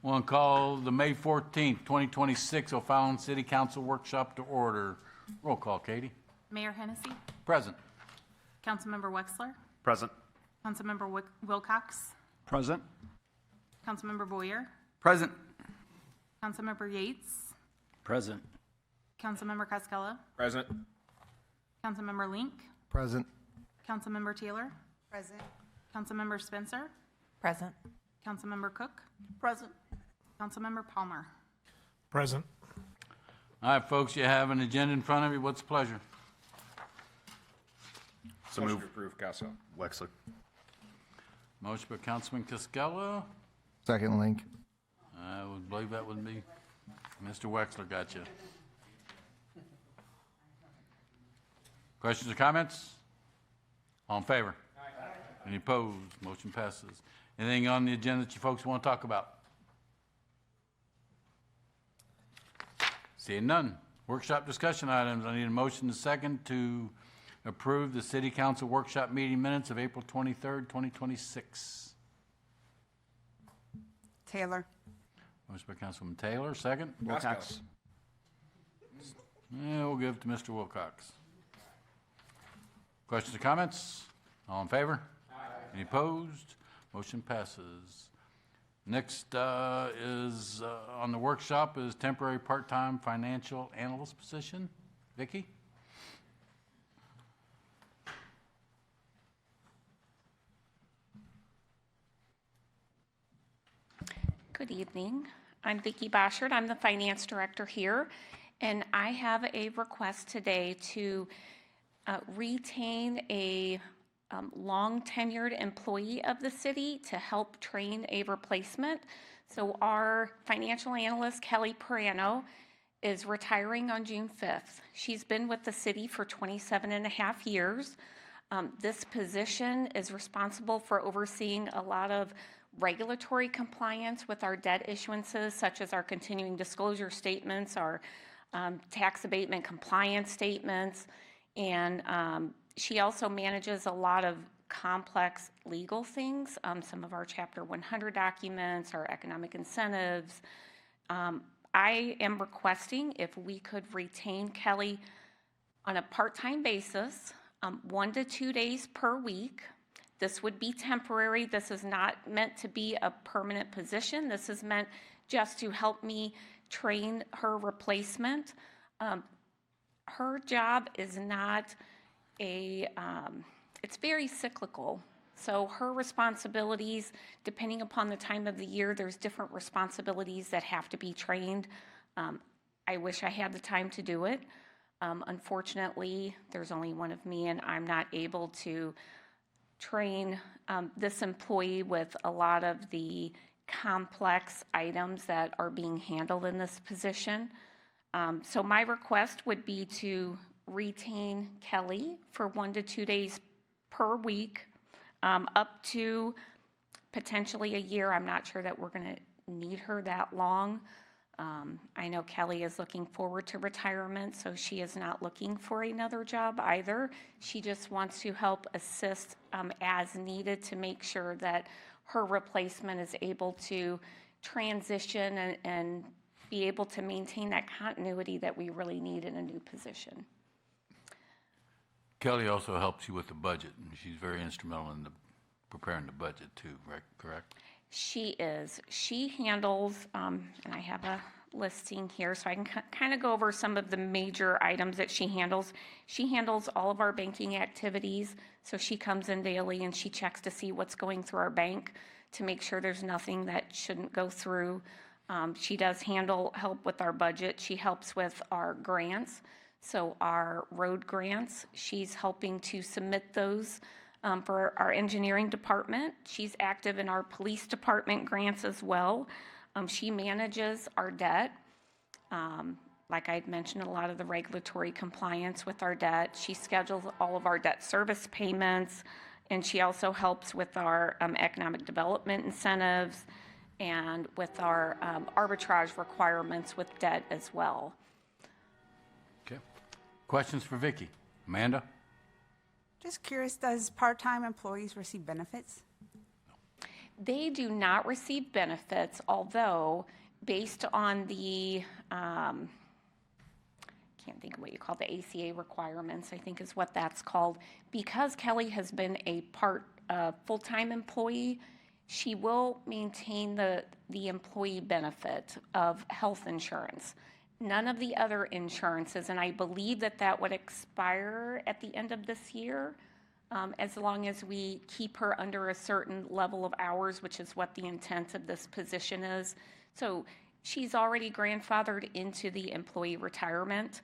Want to call the May 14th, 2026 O'Fallon City Council Workshop to order. Roll call, Katie. Mayor Hennessy, Present. Councilmember Wexler, Present. Councilmember Wilcox, Present. Councilmember Boyer, Present. Councilmember Yates, Present. Councilmember Cascella, Present. Councilmember Link, Present. Councilmember Taylor, Present. Councilmember Spencer, Present. Councilmember Cook, Present. Councilmember Palmer. Present. All right, folks, you have an agenda in front of you. What's the pleasure? So move. Approve, Castle. Wexler. Motion by Councilman Cascella. Second, Link. I would believe that would be Mr. Wexler. Got you. Questions or comments? All in favor? Any opposed? Motion passes. Anything on the agenda that you folks want to talk about? Seeing none. Workshop discussion items. I need a motion and a second to approve the City Council workshop meeting minutes of April 23rd, 2026. Taylor. Motion by Councilman Taylor, second. Wilcox. Yeah, we'll give it to Mr. Wilcox. Questions or comments? All in favor? Any opposed? Motion passes. Next is on the workshop is temporary part-time financial analyst position. Vicki? Good evening. I'm Vicki Boschert. I'm the finance director here, and I have a request today to retain a long-tenured employee of the city to help train a replacement. So our financial analyst, Kelly Perano, is retiring on June 5th. She's been with the city for 27 and a half years. This position is responsible for overseeing a lot of regulatory compliance with our debt issuances, such as our continuing disclosure statements, our tax abatement compliance statements, and she also manages a lot of complex legal things, some of our Chapter 100 documents, our economic incentives. I am requesting if we could retain Kelly on a part-time basis, 1 to 2 days per week. This would be temporary. This is not meant to be a permanent position. This is meant just to help me train her replacement. Her job is not it's very cyclical. So her responsibilities, depending upon the time of the year, there's different responsibilities that have to be trained. I wish I had the time to do it. Unfortunately, there's only one of me, and I'm not able to train this employee with a lot of the complex items that are being handled in this position. So my request would be to retain Kelly for 1 to 2 days per week, up to potentially a year. I'm not sure that we're going to need her that long. I know Kelly is looking forward to retirement, so she is not looking for another job either. She just wants to help assist as needed to make sure that her replacement is able to transition and be able to maintain that continuity that we really need in a new position. Kelly also helps you with the budget, and she's very instrumental in preparing the budget too, right? Correct? She is. She handles, and I have a listing here so I can kind of go over some of the major items that she handles. She handles all of our banking activities, so she comes in daily and she checks to see what's going through our bank to make sure there's nothing that shouldn't go through. She does help with our budget. She helps with our grants. So our road grants, she's helping to submit those for our engineering department. She's active in our police department grants as well. She manages our debt. Like I'd mentioned, a lot of the regulatory compliance with our debt. She schedules all of our debt service payments, and she also helps with our economic development incentives and with our arbitrage requirements with debt as well. Okay. Questions for Vicki? Amanda? Just curious, does part-time employees receive benefits? They do not receive benefits, although based on the, can't think of what you call the ACA requirements, I think is what that's called. Because Kelly has been a full-time employee, she will maintain the employee benefit of health insurance. None of the other insurances, and I believe that would expire at the end of this year, as long as we keep her under a certain level of hours, which is what the intent of this position is. So she's already grandfathered into the employee retirement.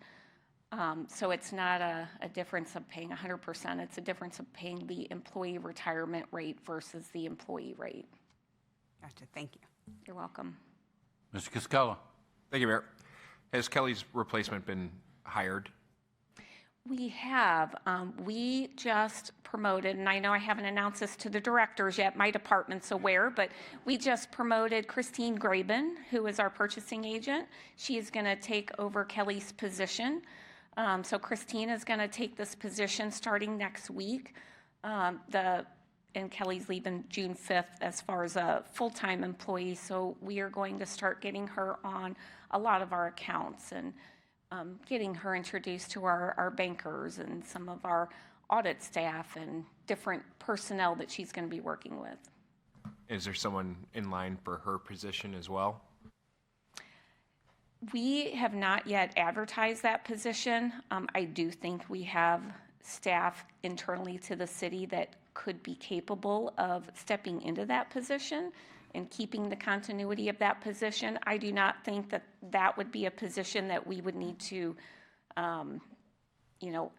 So it's not a difference of paying 100%, it's a difference of paying the employee retirement rate versus the employee rate. Gotcha, thank you. You're welcome. Mr. Cascola. Thank you, Mayor. Has Kelly's replacement been hired? We have. We just promoted, and I know I haven't announced this to the directors yet, my department's aware, but we just promoted Christine Graben, who is our purchasing agent. She is going to take over Kelly's position. So Christine is going to take this position starting next week. And Kelly's leaving June 5th as far as a full-time employee, so we are going to start getting her on a lot of our accounts and getting her introduced to our bankers and some of our audit staff and different personnel that she's going to be working with. Is there someone in line for her position as well? We have not yet advertised that position. I do think we have staff internally to the city that could be capable of stepping into that position and keeping the continuity of that position. I do not think that would be a position that we would need to,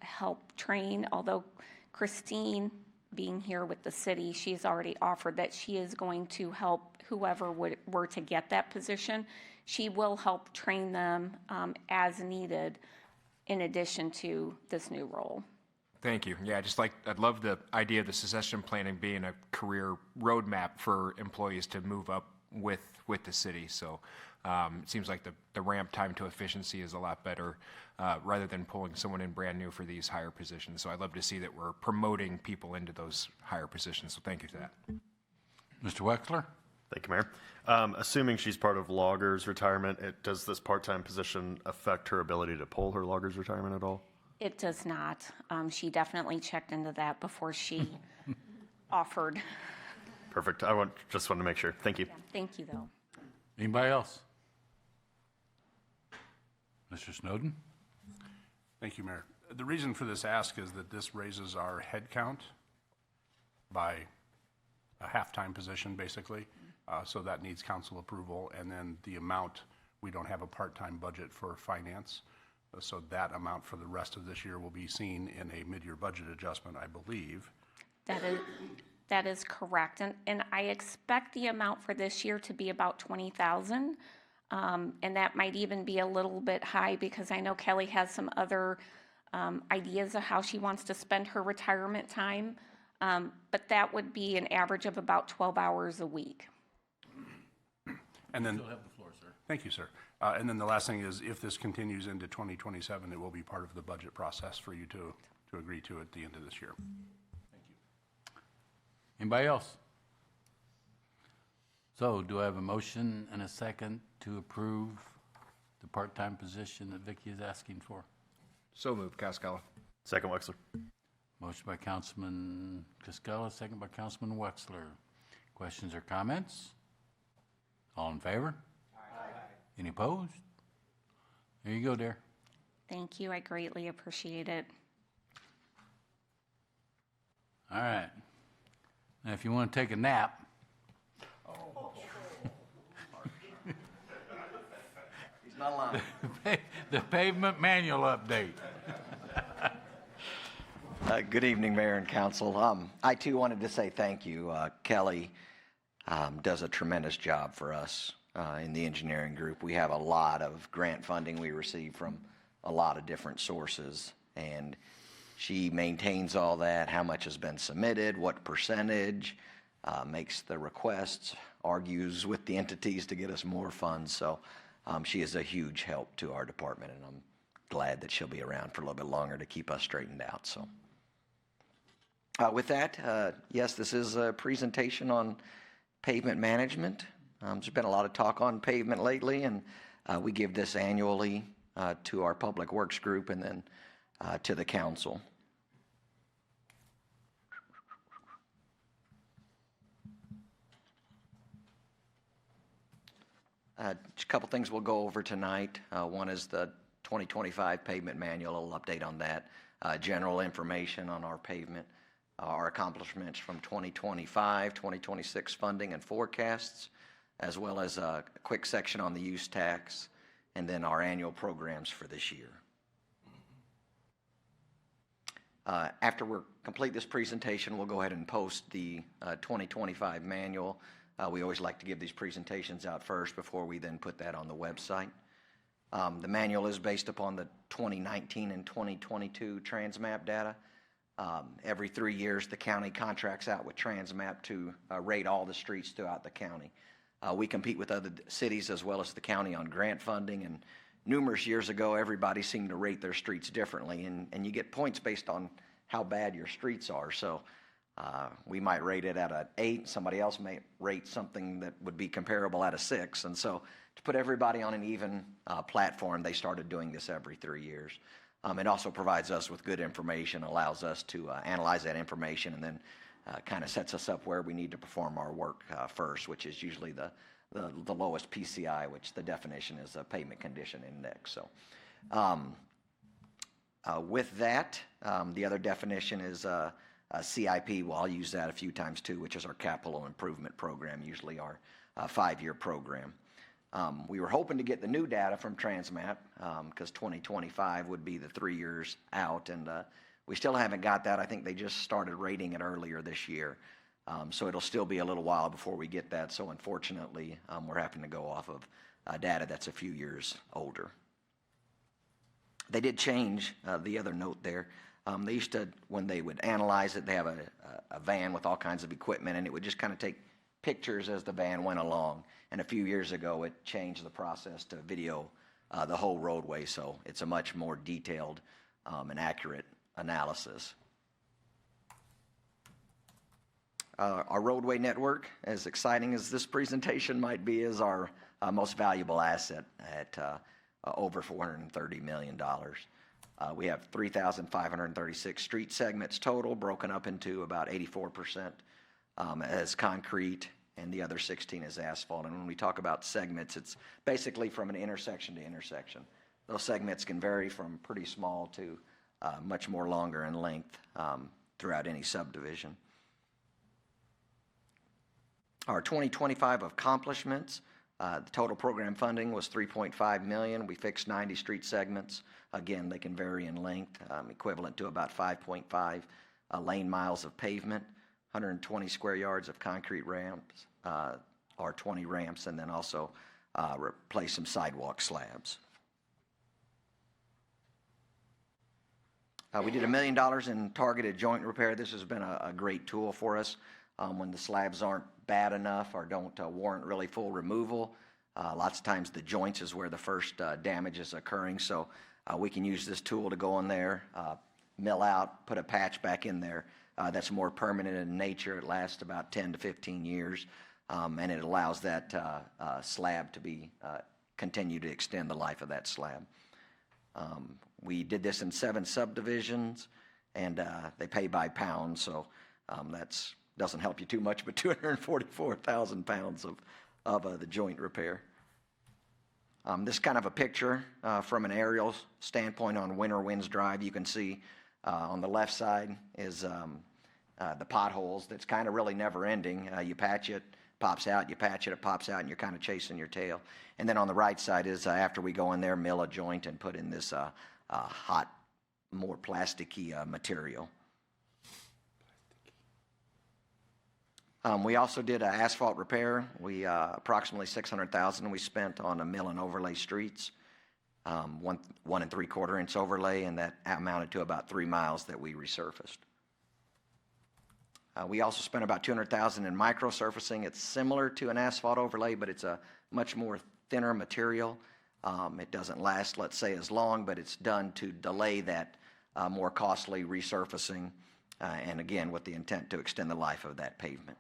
help train. Although Christine, being here with the city, she's already offered that she is going to help whoever were to get that position. She will help train them as needed in addition to this new role. Thank you. Yeah, I'd love the idea of the succession planning being a career roadmap for employees to move up with the city. So it seems like the ramp time to efficiency is a lot better rather than pulling someone in brand new for these higher positions. So I'd love to see that we're promoting people into those higher positions. So thank you for that. Mr. Wexler. Thank you, Mayor. Assuming she's part of loggers retirement, does this part-time position affect her ability to pull her loggers retirement at all? It does not. She definitely checked into that before she offered. Perfect. Just wanted to make sure. Thank you. Yeah, thank you, though. Anybody else? Mr. Snowden? Thank you, Mayor. The reason for this ask is that this raises our head count by a half-time position, basically. So that needs council approval. And then the amount, we don't have a part-time budget for finance. So that amount for the rest of this year will be seen in a mid-year budget adjustment, I believe. That is correct. And I expect the amount for this year to be about $20,000. And that might even be a little bit high because I know Kelly has some other ideas of how she wants to spend her retirement time. But that would be an average of about 12 hours a week. And then, You'll have the floor, sir. thank you, sir. And then the last thing is, if this continues into 2027, it will be part of the budget process for you to agree to at the end of this year. Thank you. Anybody else? So do I have a motion and a second to approve the part-time position that Vicki is asking for? So moved, Cascola. Second, Wexler. Motion by Councilman Cascola, second by Councilman Wexler. Questions or comments? All in favor? Any opposed? There you go, dear. Thank you. I greatly appreciate it. All right. Now, if you want to take a nap. He's not lying. The pavement manual update. Good evening, Mayor and Council. I too wanted to say thank you. Kelly does a tremendous job for us in the engineering group. We have a lot of grant funding we receive from a lot of different sources, and she maintains all that, how much has been submitted, what percentage, makes the requests, argues with the entities to get us more funds. So she is a huge help to our department, and I'm glad that she'll be around for a little bit longer to keep us straightened out. So with that, yes, this is a presentation on Pavement management. There's been a lot of talk on pavement lately, and we give this annually to our Public Works group and then to the council. A couple things we'll go over tonight. One is the 2025 pavement manual, a little update on that. General information on our pavement, our accomplishments from 2025, 2026 funding and forecasts, as well as a quick section on the use tax, and then our annual programs for this year. After we complete this presentation, we'll go ahead and post the 2025 manual. We always like to give these presentations out first before we then put that on the website. The manual is based upon the 2019 and 2022 Transmap data. Every 3 years, the county contracts out with Transmap to rate all the streets throughout the county. We compete with other cities as well as the county on grant funding, and numerous years ago, everybody seemed to rate their streets differently, and you get points based on how bad your streets are. So we might rate it at an 8, somebody else may rate something that would be comparable at a 6, and so to put everybody on an even platform, they started doing this every 3 years. It also provides us with good information, allows us to analyze that information, and then kind of sets us up where we need to perform our work first, which is usually the lowest PCI, which the definition is a pavement condition index. So with that, the other definition is CIP. Well, I'll use that a few times too, which is our capital improvement program, usually our 5-year program. We were hoping to get the new data from Transmap because 2025 would be the 3 years out, and we still haven't got that. I think they just started rating it earlier this year, so it'll still be a little while before we get that. So unfortunately, we're having to go off of data that's a few years older. They did change the other note there. They used to, when they would analyze it, they have a van with all kinds of equipment, and it would just kind of take pictures as the van went along. And a few years ago, it changed the process to video the whole roadway, so it's a much more detailed and accurate analysis. Our roadway network, as exciting as this presentation might be, is our most valuable asset at over $430 million. We have 3,536 street segments total, broken up into about 84% as concrete, and the other 16 is asphalt. And when we talk about segments, it's basically from an intersection to intersection. Those segments can vary from pretty small to much more longer in length throughout any subdivision. Our 2025 accomplishments, the total program funding was $3.5 million. We fixed 90 street segments. Again, they can vary in length, equivalent to about 5.5 lane miles of pavement, 120 square yards of concrete ramps, or 20 ramps, and then also replace some sidewalk slabs. We did $1 million in targeted joint repair. This has been a great tool for us when the slabs aren't bad enough or don't warrant really full removal. Lots of times the joints is where the first damage is occurring, so we can use this tool to go in there, mill out, put a patch back in there. That's more permanent in nature. It lasts about 10 to 15 years, and it allows that slab to be continue to extend the life of that slab. We did this in 7 subdivisions, and they pay by pound, so that's doesn't help you too much, but 244,000 pounds of the joint repair. This is kind of a picture from an aerial standpoint on Winter Winds Drive. You can see on the left side is the potholes. That's kind of really never ending. You patch it, pops out, you patch it, it pops out, and you're kind of chasing your tail. And then on the right side is after we go in there, mill a joint and put in this hot, more plasticky material. We also did asphalt repair. We approximately $600,000 we spent on a mill and overlay streets, 1 3/4 inch overlay, and that amounted to about 3 miles that we resurfaced. We also spent about $200,000 in micro surfacing. It's similar to an asphalt overlay, but it's a much more thinner material. It doesn't last, let's say, as long, but it's done to delay that more costly resurfacing, and again, with the intent to extend the life of that pavement.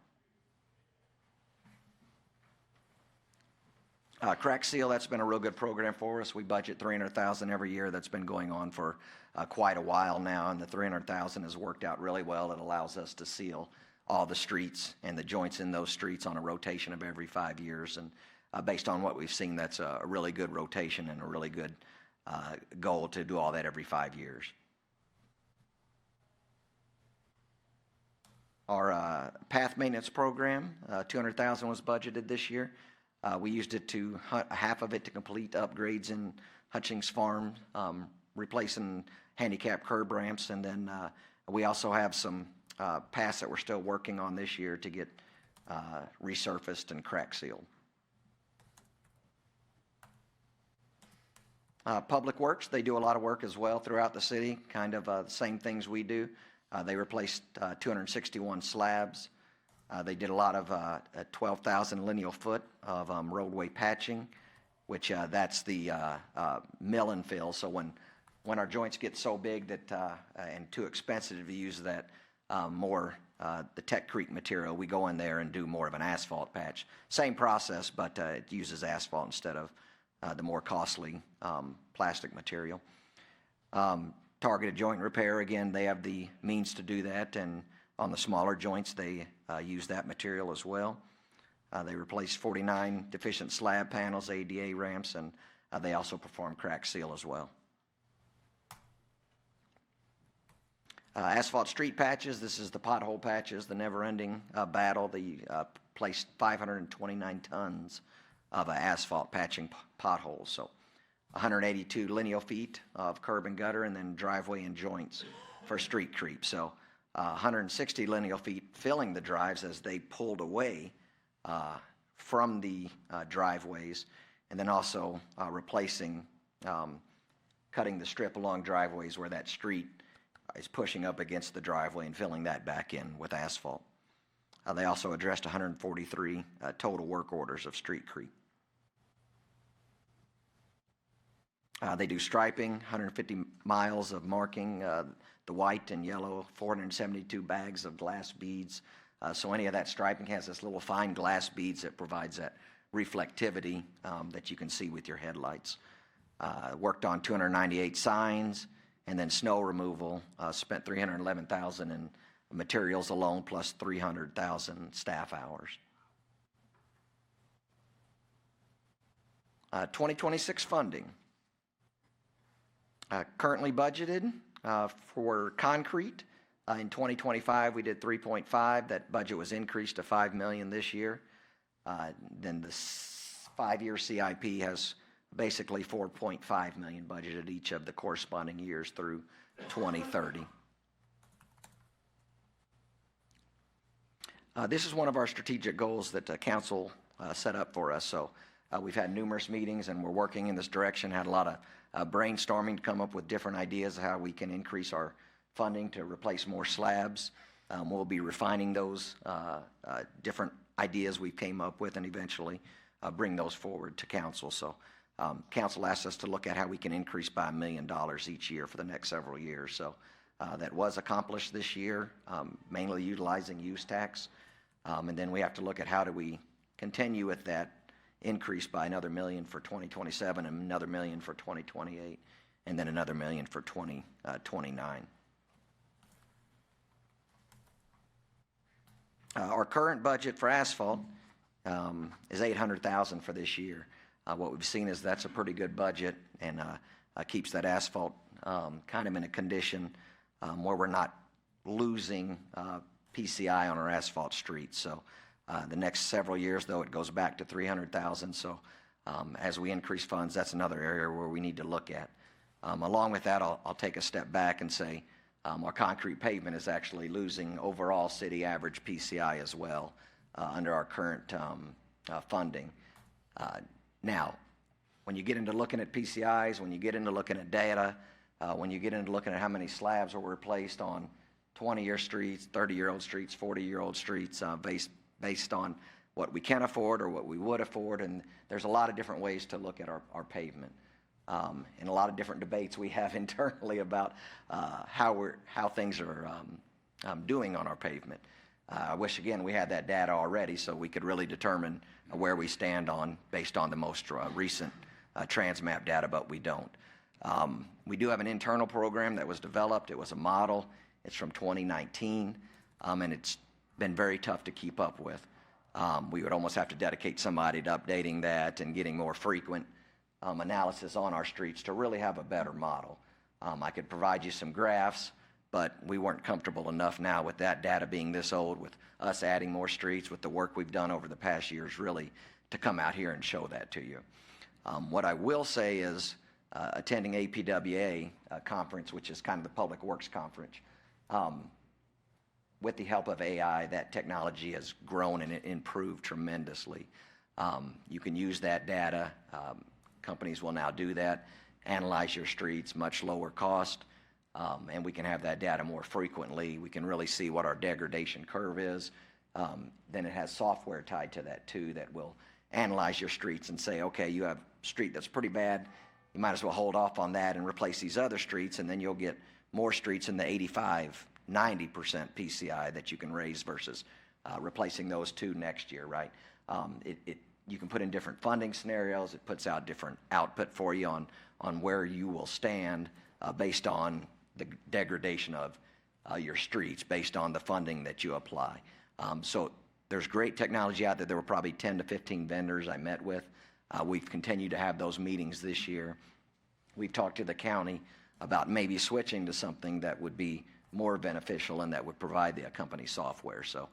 Crack seal, that's been a real good program for us. We budget $300,000 every year. That's been going on for quite a while now, and the $300,000 has worked out really well. It allows us to seal all the streets and the joints in those streets on a rotation of every 5 years. And based on what we've seen, that's a really good rotation and a really good goal to do all that every 5 years. Our path maintenance program, $200,000 was budgeted this year. We used it to half of it to complete upgrades in Hutchings Farm, replacing handicap curb ramps, and then we also have some paths that we're still working on this year to get resurfaced and crack sealed. Public Works, they do a lot of work as well throughout the city, kind of the same things we do. They replaced 261 slabs. They did a lot of 12,000 lineal foot of roadway patching, which that's the mill and fill. So when our joints get so big that and too expensive to use that the Tech Creek material, we go in there and do more of an asphalt patch. Same process, but it uses asphalt instead of the more costly plastic material. Targeted joint repair, again, they have the means to do that, and on the smaller joints, they use that material as well. They replaced 49 deficient slab panels, ADA ramps, and they also perform crack seal as well. Asphalt street patches, this is the pothole patches, the never-ending battle. They placed 529 tons of asphalt patching potholes, so 182 lineal feet of curb and gutter, and then driveway and joints for street creep. So 160 lineal feet filling the drives as they pulled away from the driveways, and then also replacing, cutting the strip along driveways where that street is pushing up against the driveway and filling that back in with asphalt. They also addressed 143 total work orders of street creep. They do striping, 150 miles of marking, the white and yellow, 472 bags of glass beads. So any of that striping has this little fine glass beads that provides that reflectivity that you can see with your headlights. Worked on 298 signs, and then snow removal, spent $311,000 in materials alone, plus 300,000 staff hours. 2026 funding. Currently budgeted for concrete. In 2025, we did 3.5. That budget was increased to $5 million this year. Then the 5-year CIP has basically $4.5 million budgeted each of the corresponding years through 2030. This is one of our strategic goals that council set up for us. So we've had numerous meetings, and we're working in this direction. Had a lot of brainstorming to come up with different ideas of how we can increase our funding to replace more slabs. We'll be refining those different ideas we came up with, and eventually bring those forward to council. So council asked us to look at how we can increase by $1 million each year for the next several years. So that was accomplished this year, mainly utilizing use tax. And then we have to look at how do we continue with that increase by another $1 million for 2027, and another $1 million for 2028, and then another $1 million for 2029. Our current budget for asphalt is $800,000 for this year. What we've seen is that's a pretty good budget, and keeps that asphalt kind of in a condition where we're not losing PCI on our asphalt streets. So the next several years, though, it goes back to $300,000. So as we increase funds, that's another area where we need to look at. Along with that, I'll take a step back and say our concrete pavement is actually losing overall city average PCI as well under our current funding. Now, when you get into looking at PCIs, when you get into looking at data, when you get into looking at how many slabs were replaced on 20-year streets, 30-year-old streets, 40-year-old streets, based on what we can afford or what we would afford, and there's a lot of different ways to look at our pavement. And a lot of different debates we have internally about how things are doing on our pavement. I wish, again, we had that data already so we could really determine where we stand based on the most recent Transmap data, but we don't. We do have an internal program that was developed. It was a model. It's from 2019, and it's been very tough to keep up with. We would almost have to dedicate somebody to updating that and getting more frequent analysis on our streets to really have a better model. I could provide you some graphs, but we weren't comfortable enough now with that data being this old, with us adding more streets, with the work we've done over the past years, really to come out here and show that to you. What I will say is attending APWA conference, which is kind of the Public Works conference, with the help of AI, that technology has grown and it improved tremendously. You can use that data. Companies will now do that, analyze your streets, much lower cost, and we can have that data more frequently. We can really see what our degradation curve is. Then it has software tied to that too that will analyze your streets and say, okay, you have a street that's pretty bad. You might as well hold off on that and replace these other streets, and then you'll get more streets in the 85, 90% PCI that you can raise versus replacing those two next year, right? You can put in different funding scenarios. It puts out different output for you on where you will stand based on the degradation of your streets, based on the funding that you apply. So there's great technology out there. There were probably 10 to 15 vendors I met with. We've continued to have those meetings this year. We've talked to the county about maybe switching to something that would be more beneficial and that would provide the company software. So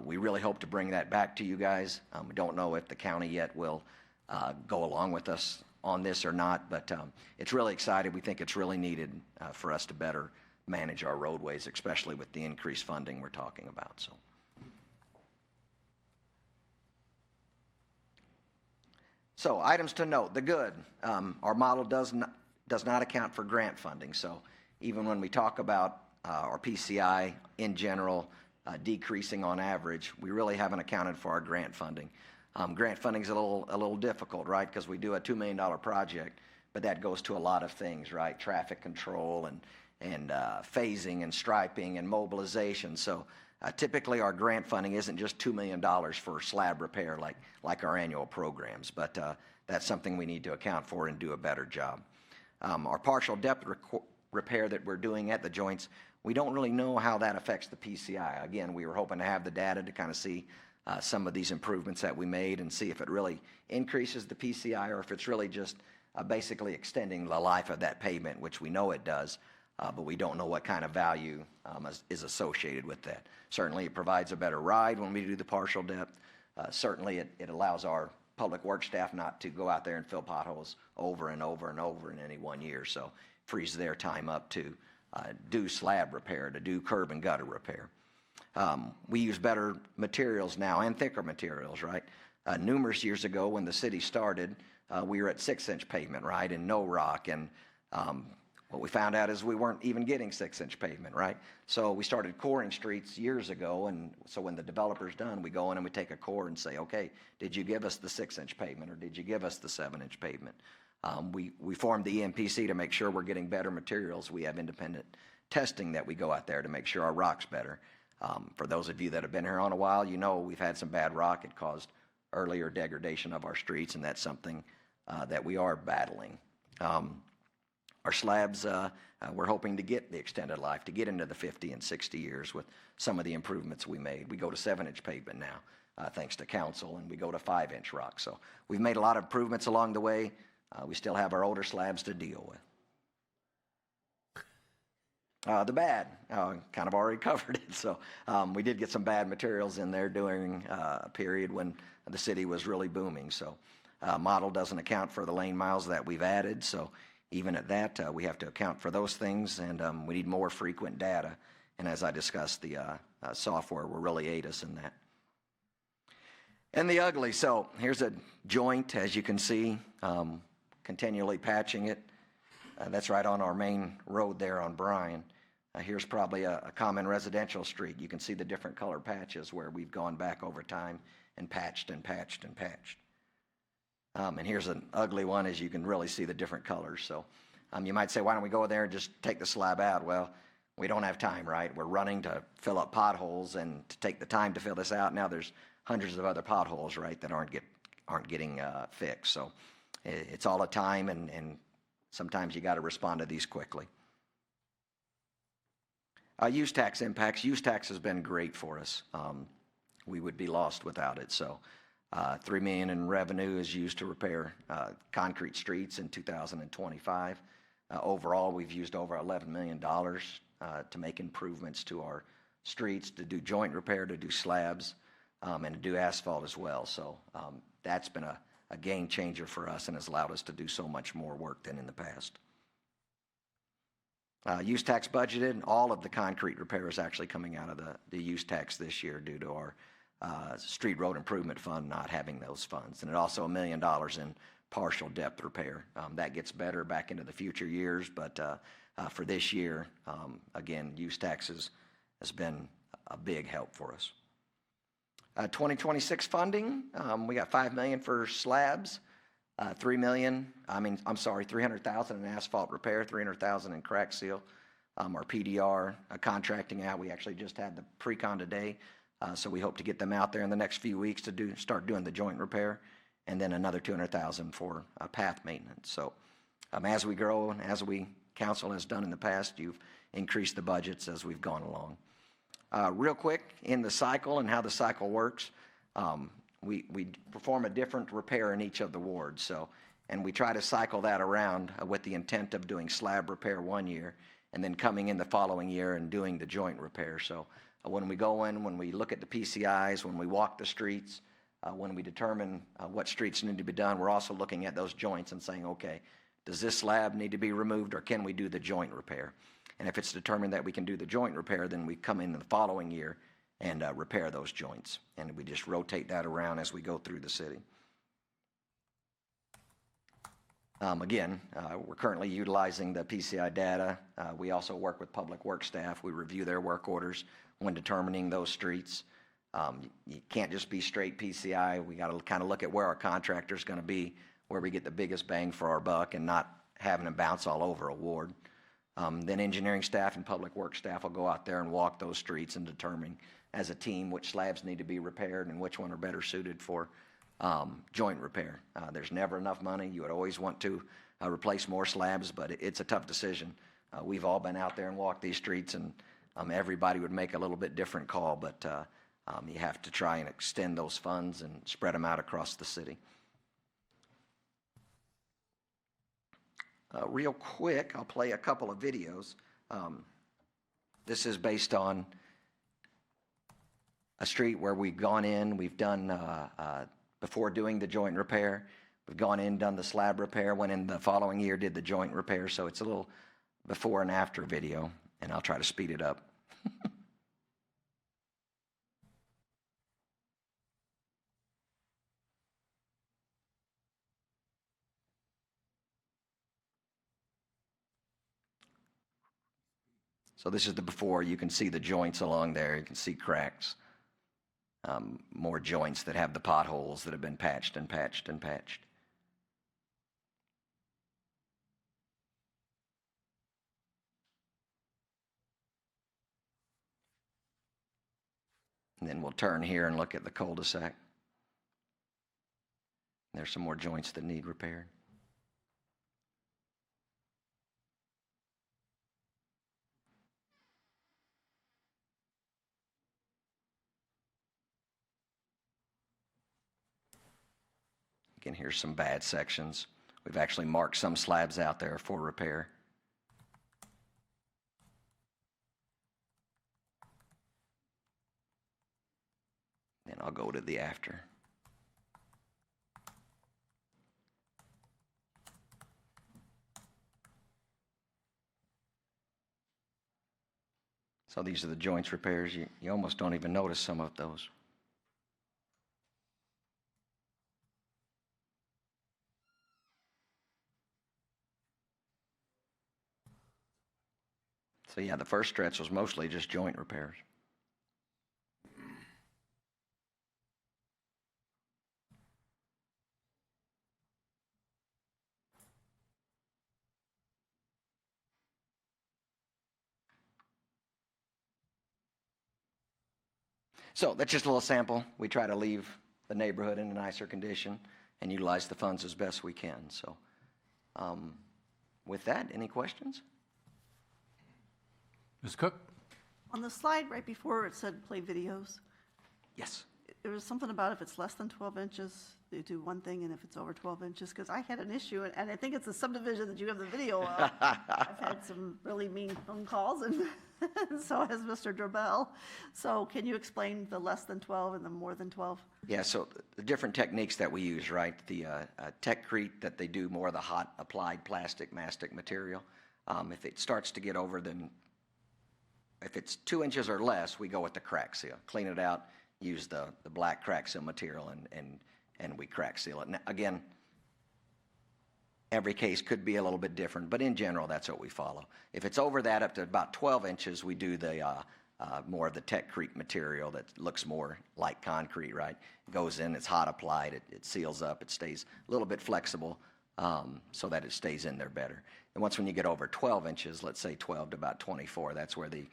we really hope to bring that back to you guys. We don't know if the county yet will go along with us on this or not, but it's really exciting. We think it's really needed for us to better manage our roadways, especially with the increased funding we're talking about. So items to note, the good, our model does not account for grant funding. So even when we talk about our PCI in general decreasing on average, we really haven't accounted for our grant funding. Grant funding is a little difficult, right? Because we do a $2 million project, but that goes to a lot of things, right? Traffic control and phasing and striping and mobilization. So typically our grant funding isn't just $2 million for slab repair like our annual programs, but that's something we need to account for and do a better job. Our partial depth repair that we're doing at the joints, we don't really know how that affects the PCI. Again, we were hoping to have the data to kind of see some of these improvements that we made and see if it really increases the PCI or if it's really just basically extending the life of that pavement, which we know it does, but we don't know what kind of value is associated with that. Certainly it provides a better ride when we do the partial depth. Certainly it allows our public works staff not to go out there and fill potholes over and over and over in any one year. So frees their time up to do slab repair, to do curb and gutter repair. We use better materials now and thicker materials, right? Numerous years ago when the city started, we were at 6-inch pavement, right, and no rock. And what we found out is we weren't even getting 6-inch pavement, right? So we started coring streets years ago, and so when the developer's done, we go in and we take a core and say, okay, did you give us the 6-inch pavement or did you give us the 7-inch pavement? We formed the EMPC to make sure we're getting better materials. We have independent testing that we go out there to make sure our rock's better. For those of you that have been here on a while, you know we've had some bad rock. It caused earlier degradation of our streets, and that's something that we are battling. Our slabs, we're hoping to get the extended life, to get into the 50 and 60 years with some of the improvements we made. We go to 7-inch pavement now, thanks to council, and we go to 5-inch rock. So we've made a lot of improvements along the way. We still have our older slabs to deal with. The bad, kind of already covered it. So we did get some bad materials in there during a period when the city was really booming. So model doesn't account for the lane miles that we've added. So even at that, we have to account for those things, and we need more frequent data. And as I discussed, the software will really aid us in that. And the ugly, so here's a joint, as you can see, continually patching it. That's right on our main road there on Bryan. Here's probably a common residential street. You can see the different color patches where we've gone back over time and patched and patched and patched. And here's an ugly one, as you can really see the different colors. So you might say, why don't we go there and just take the slab out? Well, we don't have time, right? We're running to fill up potholes and to take the time to fill this out. Now there's hundreds of other potholes, right, that aren't getting fixed. So it's all a time, and sometimes you got to respond to these quickly. Use tax impacts. Use tax has been great for us. We would be lost without it. So $3 million in revenue is used to repair concrete streets in 2025. Overall, we've used over $11 million to make improvements to our streets, to do joint repair, to do slabs, and to do asphalt as well. So that's been a game changer for us and has allowed us to do so much more work than in the past. Use tax budgeted, all of the concrete repair is actually coming out of the use tax this year due to our street road improvement fund not having those funds. And it also $1 million in partial depth repair. That gets better back into the future years, but for this year, again, use taxes has been a big help for us. 2026 funding, we got $5 million for slabs, $300,000 in asphalt repair, $300,000 in crack seal. Our PDR contracting out, we actually just had the pre-con today, so we hope to get them out there in the next few weeks to start doing the joint repair, and then another $200,000 for path maintenance. So as we grow and as council has done in the past, you've increased the budgets as we've gone along. Real quick, in the cycle and how the cycle works, we perform a different repair in each of the wards. So, and we try to cycle that around with the intent of doing slab repair one year and then coming in the following year and doing the joint repair. So when we go in, when we look at the PCIs, when we walk the streets, when we determine what streets need to be done, we're also looking at those joints and saying, okay, does this slab need to be removed or can we do the joint repair? And if it's determined that we can do the joint repair, then we come in the following year and repair those joints. And we just rotate that around as we go through the city. Again, we're currently utilizing the PCI data. We also work with public works staff. We review their work orders when determining those streets. You can't just be straight PCI. We got to kind of look at where our contractor's going to be, where we get the biggest bang for our buck and not having them bounce all over a ward. Then engineering staff and public works staff will go out there and walk those streets and determine as a team which slabs need to be repaired and which one are better suited for joint repair. There's never enough money. You would always want to replace more slabs, but it's a tough decision. We've all been out there and walked these streets, and everybody would make a little bit different call, but you have to try and extend those funds and spread them out across the city. Real quick, I'll play a couple of videos. This is based on a street where we've gone in, we've done, before doing the joint repair, we've gone in, done the slab repair, went in the following year, did the joint repair. So it's a little before and after video, and I'll try to speed it up. So this is the before. You can see the joints along there. You can see cracks. More joints that have the potholes that have been patched and patched and patched. And then we'll turn here and look at the cul-de-sac. There's some more joints that need repaired. Again, here's some bad sections. We've actually marked some slabs out there for repair. Then I'll go to the after. So these are the joints repairs. You almost don't even notice some of those. So yeah, the first stretch was mostly just joint repairs. So that's just a little sample. We try to leave the neighborhood in a nicer condition and utilize the funds as best we can. So with that, any questions? Ms. Cook? On the slide right before it said play videos, Yes. there was something about if it's less than 12 inches, they do one thing, and if it's over 12 inches, because I had an issue, and I think it's a subdivision that you have the video of. I've had some really mean phone calls, and so has Mr. Drabell. So can you explain the less than 12 and the more than 12? Yeah, so the different techniques that we use, right? The Techcrete, that they do more of the hot applied plastic mastic material. If it starts to get over, then if it's 2 inches or less, we go with the crack seal. Clean it out, use the black crack seal material, and we crack seal it. Now, again, every case could be a little bit different, but in general, that's what we follow. If it's over that, up to about 12 inches, we do the more of the Techcrete material that looks more like concrete, right? It goes in, it's hot applied, it seals up, it stays a little bit flexible so that it stays in there better. And once when you get over 12 inches, let's say 12 to about 24, that's where they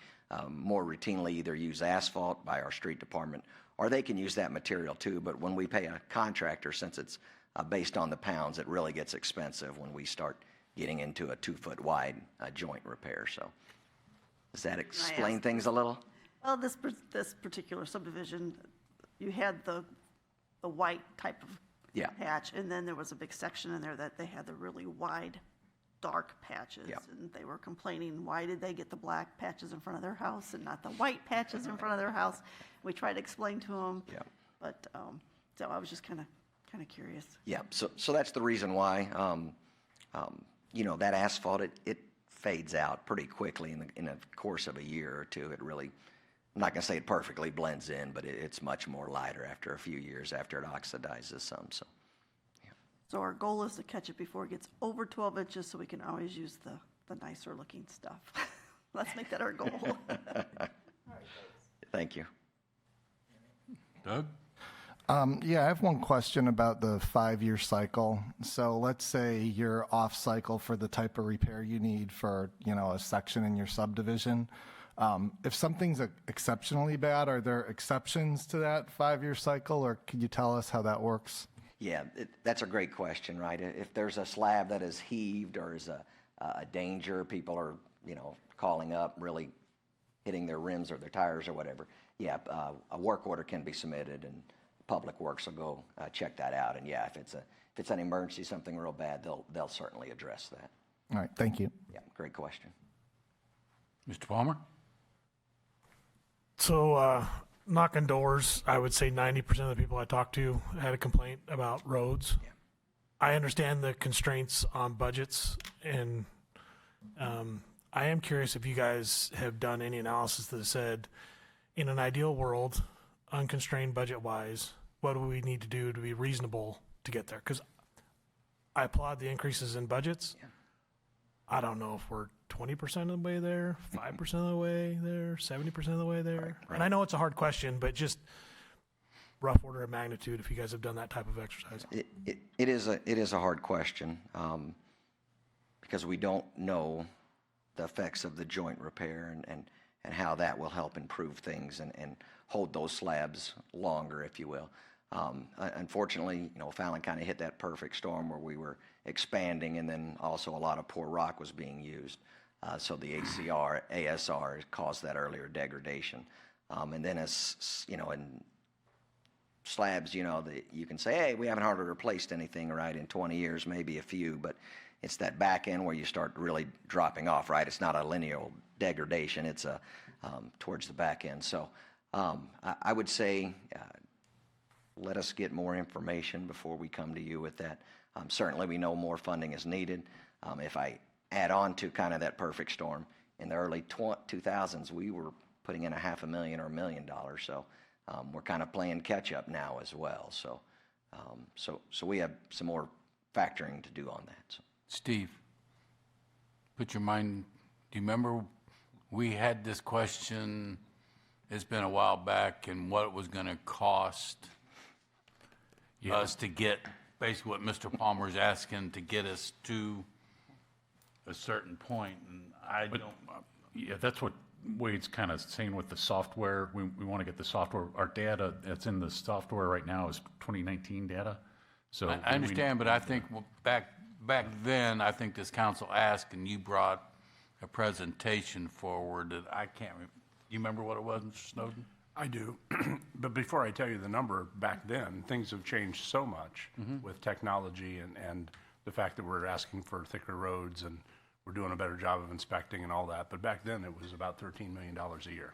more routinely either use asphalt by our street department, or they can use that material too. But when we pay a contractor, since it's based on the pounds, it really gets expensive when we start getting into a 2-foot wide joint repair. So does that explain things a little? Well, this particular subdivision, you had the white type of Yeah. patch, and then there was a big section in there that they had the really wide, dark patches. Yep. And they were complaining, why did they get the black patches in front of their house and not the white patches in front of their house? We tried to explain to them. Yep. But, so I was just kind of curious. Yeah, so that's the reason why, that asphalt, it fades out pretty quickly in the course of a year or two. It really, I'm not going to say it perfectly blends in, but it's much more lighter after a few years after it oxidizes some. So, So our goal is to catch it before it gets over 12 inches so we can always use the nicer looking stuff. Let's make that our goal. thank you. Doug? Yeah, I have one question about the 5-year cycle. So let's say you're off cycle for the type of repair you need for, a section in your subdivision. If something's exceptionally bad, are there exceptions to that 5-year cycle, or could you tell us how that works? Yeah, that's a great question, right? If there's a slab that is heaved or is a danger, people are, calling up, really hitting their rims or their tires or whatever, yeah, a work order can be submitted, and Public Works will go check that out. And yeah, if it's an emergency, something real bad, they'll certainly address that. All right, thank you. Yeah, great question. Mr. Palmer? So, knocking doors, I would say 90% of the people I talked to had a complaint about roads. Yeah. I understand the constraints on budgets, and I am curious if you guys have done any analysis that said, in an ideal world, unconstrained budget-wise, what do we need to do to be reasonable to get there? Because I applaud the increases in budgets. Yeah. I don't know if we're 20% of the way there, 5% of the way there, 70% of the way there. Right. And I know it's a hard question, but just rough order of magnitude if you guys have done that type of exercise. It is a hard question because we don't know the effects of the joint repair and how that will help improve things and hold those slabs longer, if you will. Unfortunately, Fallon kind of hit that perfect storm where we were expanding, and then also a lot of poor rock was being used. So the ASR caused that earlier degradation. And then as, in slabs, you can say, hey, we haven't hardly replaced anything, right, in 20 years, maybe a few, but it's that back end where you start really dropping off, right? It's not a linear degradation, it's towards the back end. So I would say let us get more information before we come to you with that. Certainly we know more funding is needed. If I add on to kind of that perfect storm, in the early 2000s, we were putting in $500,000 or $1 million. So we're kind of playing catch up now as well. So we have some more factoring to do on that. So. Steve, put your mind, do you remember we had this question, it's been a while back, and what it was going to cost us to get, basically what Mr. Palmer's asking, to get us to a certain point, and I don't... Yeah, that's what Wade's kind of saying with the software, we want to get the software, our data that's in the software right now is 2019 data. So I understand, but I think back then, I think this council asked and you brought a presentation forward that I can't, you remember what it was, Mr. Snowden? I do. But before I tell you the number, back then, things have changed so much with technology and the fact that we're asking for thicker roads and we're doing a better job of inspecting and all that. But back then, it was about $13 million a year.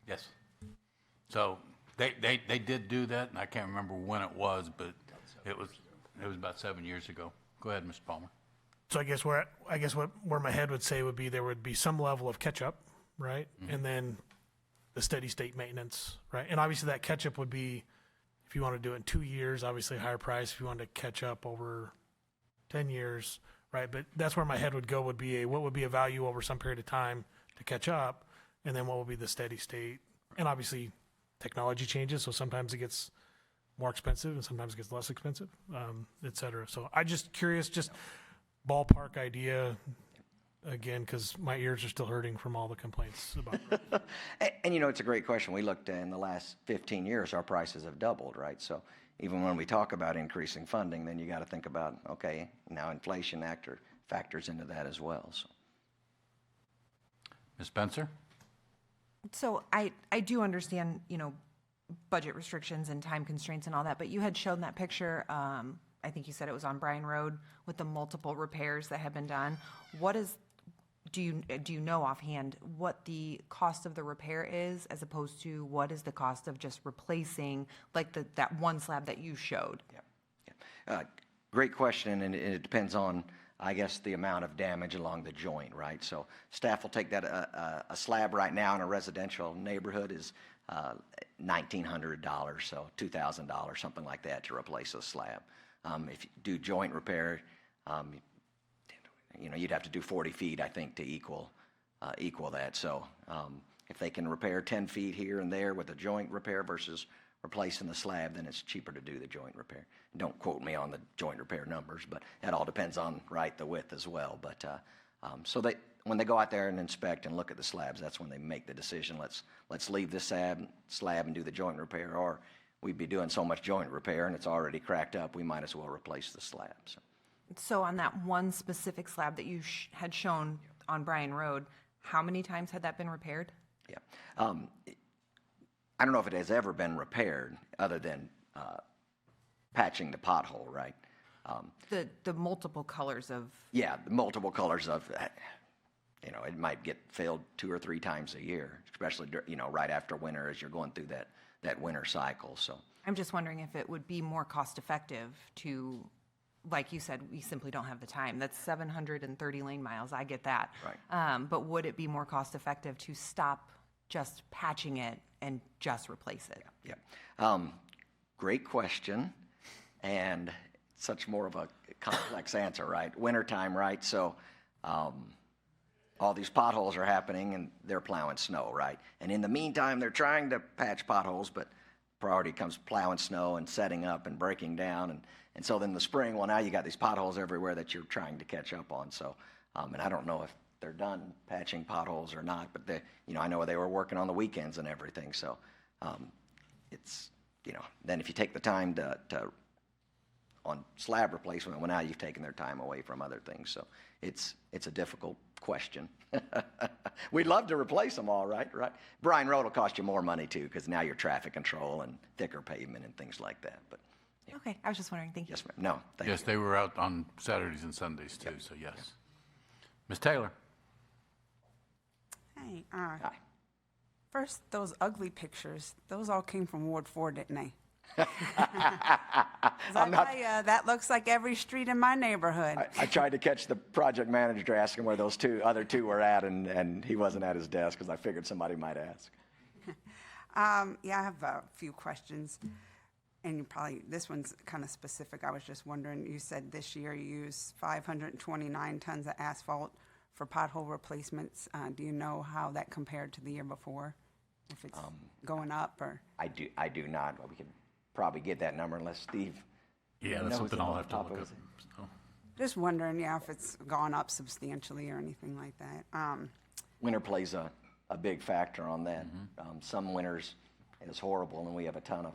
Yes. So they did do that, and I can't remember when it was, but it was about 7 years ago. Go ahead, Mr. Palmer. So I guess where my head would say would be there would be some level of catch up, right? And then the steady state maintenance, right? And obviously that catch up would be, if you want to do it in 2 years, obviously a higher price. If you wanted to catch up over 10 years, right? But that's where my head would go, would be what would be a value over some period of time to catch up, and then what would be the steady state. And obviously technology changes, so sometimes it gets more expensive and sometimes it gets less expensive, et cetera. So I'm just curious, just ballpark idea, again, because my ears are still hurting from all the complaints about it. And it's a great question. We looked in the last 15 years, our prices have doubled, right? So even when we talk about increasing funding, then you got to think about, okay, now inflation factors into that as well. So. Ms. Spencer? So I do understand, budget restrictions and time constraints and all that, but you had shown that picture, I think you said it was on Bryan Road, with the multiple repairs that have been done. Do you know offhand what the cost of the repair is, as opposed to what is the cost of just replacing, like that one slab that you showed? Yeah. Great question, and it depends on, I guess, the amount of damage along the joint, right? So staff will take that, a slab right now in a residential neighborhood is $1,900, so $2,000, something like that, to replace a slab. If you do joint repair, you'd have to do 40 feet, I think, to equal that. So if they can repair 10 feet here and there with a joint repair versus replacing the slab, then it's cheaper to do the joint repair. Don't quote me on the joint repair numbers, but that all depends on, the width as well. But so when they go out there and inspect and look at the slabs, that's when they make the decision, let's leave this slab and do the joint repair, or we'd be doing so much joint repair and it's already cracked up, we might as well replace the slab. So on that one specific slab that you had shown on Bryan Road, how many times had that been repaired? Yeah. I don't know if it has ever been repaired other than patching the pothole, right? The multiple colors of... Yeah, the multiple colors of, it might get filled 2 or 3 times a year, especially, right after winter as you're going through that winter cycle. So I'm just wondering if it would be more cost effective to, like you said, we simply don't have the time. That's 730 lane miles. I get that. Right. But would it be more cost effective to stop just patching it and just replace it? Yeah. Great question, and such more of a complex answer, right? Wintertime, right? So all these potholes are happening and they're plowing snow, right? And in the meantime, they're trying to patch potholes, but priority comes plowing snow and setting up and breaking down. And so then the spring, well, now you got these potholes everywhere that you're trying to catch up on. So, and I don't know if they're done patching potholes or not, but I know they were working on the weekends and everything. So it's, then if you take the time to on slab replacement, well, now you've taken their time away from other things. So it's a difficult question. We'd love to replace them all, right? Bryan Road will cost you more money too, because now you're traffic control and thicker pavement and things like that. But yeah. Okay, I was just wondering. Thank you. Yes, ma'am. No, thank you. Yes, they were out on Saturdays and Sundays too, so yes. Yep. Ms. Taylor? Hey, Hi. first, those ugly pictures, those all came from Ward 4, didn't they? That looks like every street in my neighborhood. I tried to catch the project manager to ask him where those other two were at, and he wasn't at his desk because I figured somebody might ask. Yeah, I have a few questions, and this one's kind of specific. I was just wondering, you said this year you used 529 tons of asphalt for pothole replacements. Do you know how that compared to the year before? If it's going up or? I do not. Well, we could probably get that number unless Steve. Yeah, that's something I'll have to look up. So. Just wondering, if it's gone up substantially or anything like that. winter plays a big factor on that. Some winters it's horrible, and we have a ton of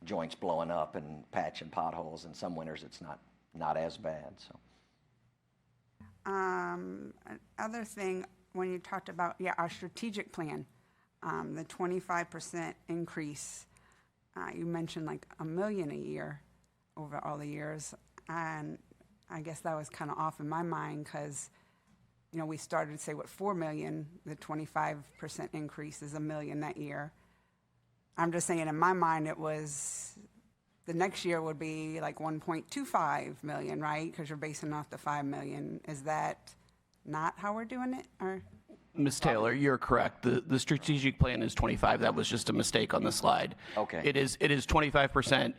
joints blowing up and patching potholes, and some winters it's not as bad. So. Another thing, when you talked about, our strategic plan, the 25% increase, you mentioned like $1 million a year over all the years. And I guess that was kind of off in my mind because, we started, say, with $4 million, the 25% increase is $1 million that year. I'm just saying in my mind it was, the next year would be like 1.25 million, right? Because you're basing off the 5 million. Is that not how we're doing it? Or Ms. Taylor, you're correct. The strategic plan is 25. That was just a mistake on the slide. Okay. It is 25%.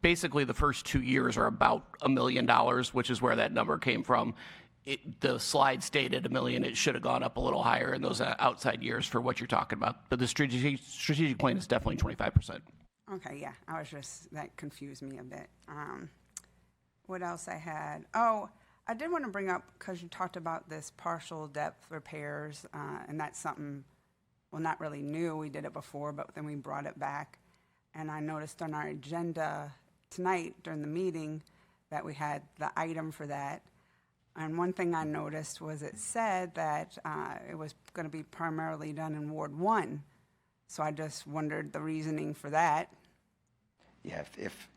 Basically, the first 2 years are about $1 million, which is where that number came from. The slide stated $1 million. It should have gone up a little higher in those outside years for what you're talking about. But the strategic plan is definitely 25%. Okay, yeah, that confused me a bit. What else I had? Oh, I did want to bring up, because you talked about this partial depth repairs, and that's something, well, not really new. We did it before, but then we brought it back. And I noticed on our agenda tonight during the meeting that we had the item for that. And one thing I noticed was it said that it was going to be primarily done in Ward 1. So I just wondered the reasoning for that. Yeah, if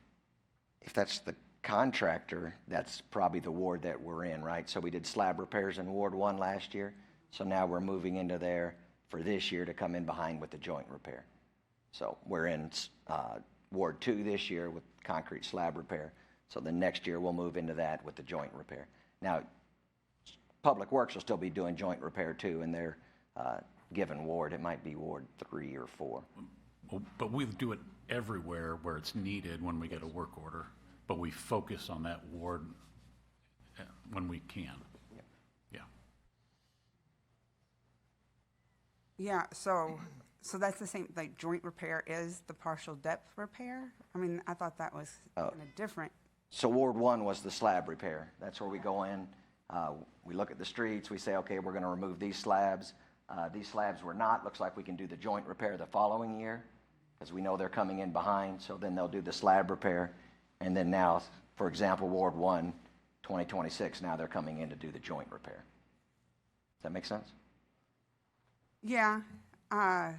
that's the contractor, that's probably the ward that we're in, right? So we did slab repairs in Ward 1 last year. So now we're moving into there for this year to come in behind with the joint repair. So we're in Ward 2 this year with concrete slab repair. So the next year we'll move into that with the joint repair. Now, Public Works will still be doing joint repair too in their given ward. It might be Ward 3 or 4. Well, but we do it everywhere where it's needed when we get a work order, but we focus on that ward when we can. Yeah, so that's the same, like joint repair is the partial depth repair? I mean, I thought that was kind of different. So Ward 1 was the slab repair. That's where we go in. We look at the streets. We say, okay, we're going to remove these slabs. These slabs were not. Looks like we can do the joint repair the following year because we know they're coming in behind. So then they'll do the slab repair. And then now, for example, Ward 1, 2026, now they're coming in to do the joint repair. Does that make sense? Yeah, and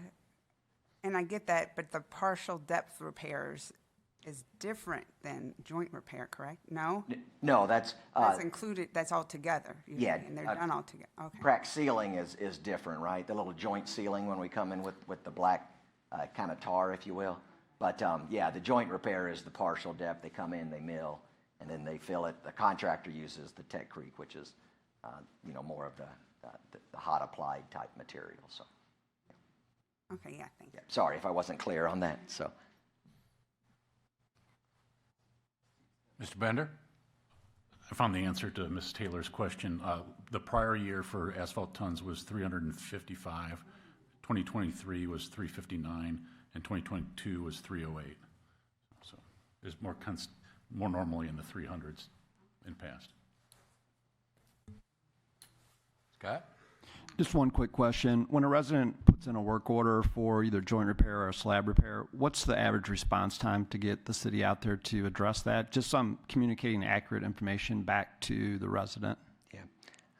I get that, but the partial depth repairs is different than joint repair, correct? No? No, that's included, that's all together. Yeah. And they're done all together, okay. Crack sealing is different, right? The little joint sealing when we come in with the black kind of tar, if you will. But yeah, the joint repair is the partial depth. They come in, they mill, and then they fill it. The contractor uses the Techcrete, which is more of the hot applied type material. So. Okay, yeah, thank you. Yeah, sorry if I wasn't clear on that. So. Mr. Bender? I found the answer to Ms. Taylor's question. The prior year for asphalt tons was 355, 2023 was 359, and 2022 was 308. So there's more normally in the 300s in past. Scott? Just one quick question. When a resident puts in a work order for either joint repair or a slab repair, what's the average response time to get the city out there to address that? Just so I'm communicating accurate information back to the resident. Yeah,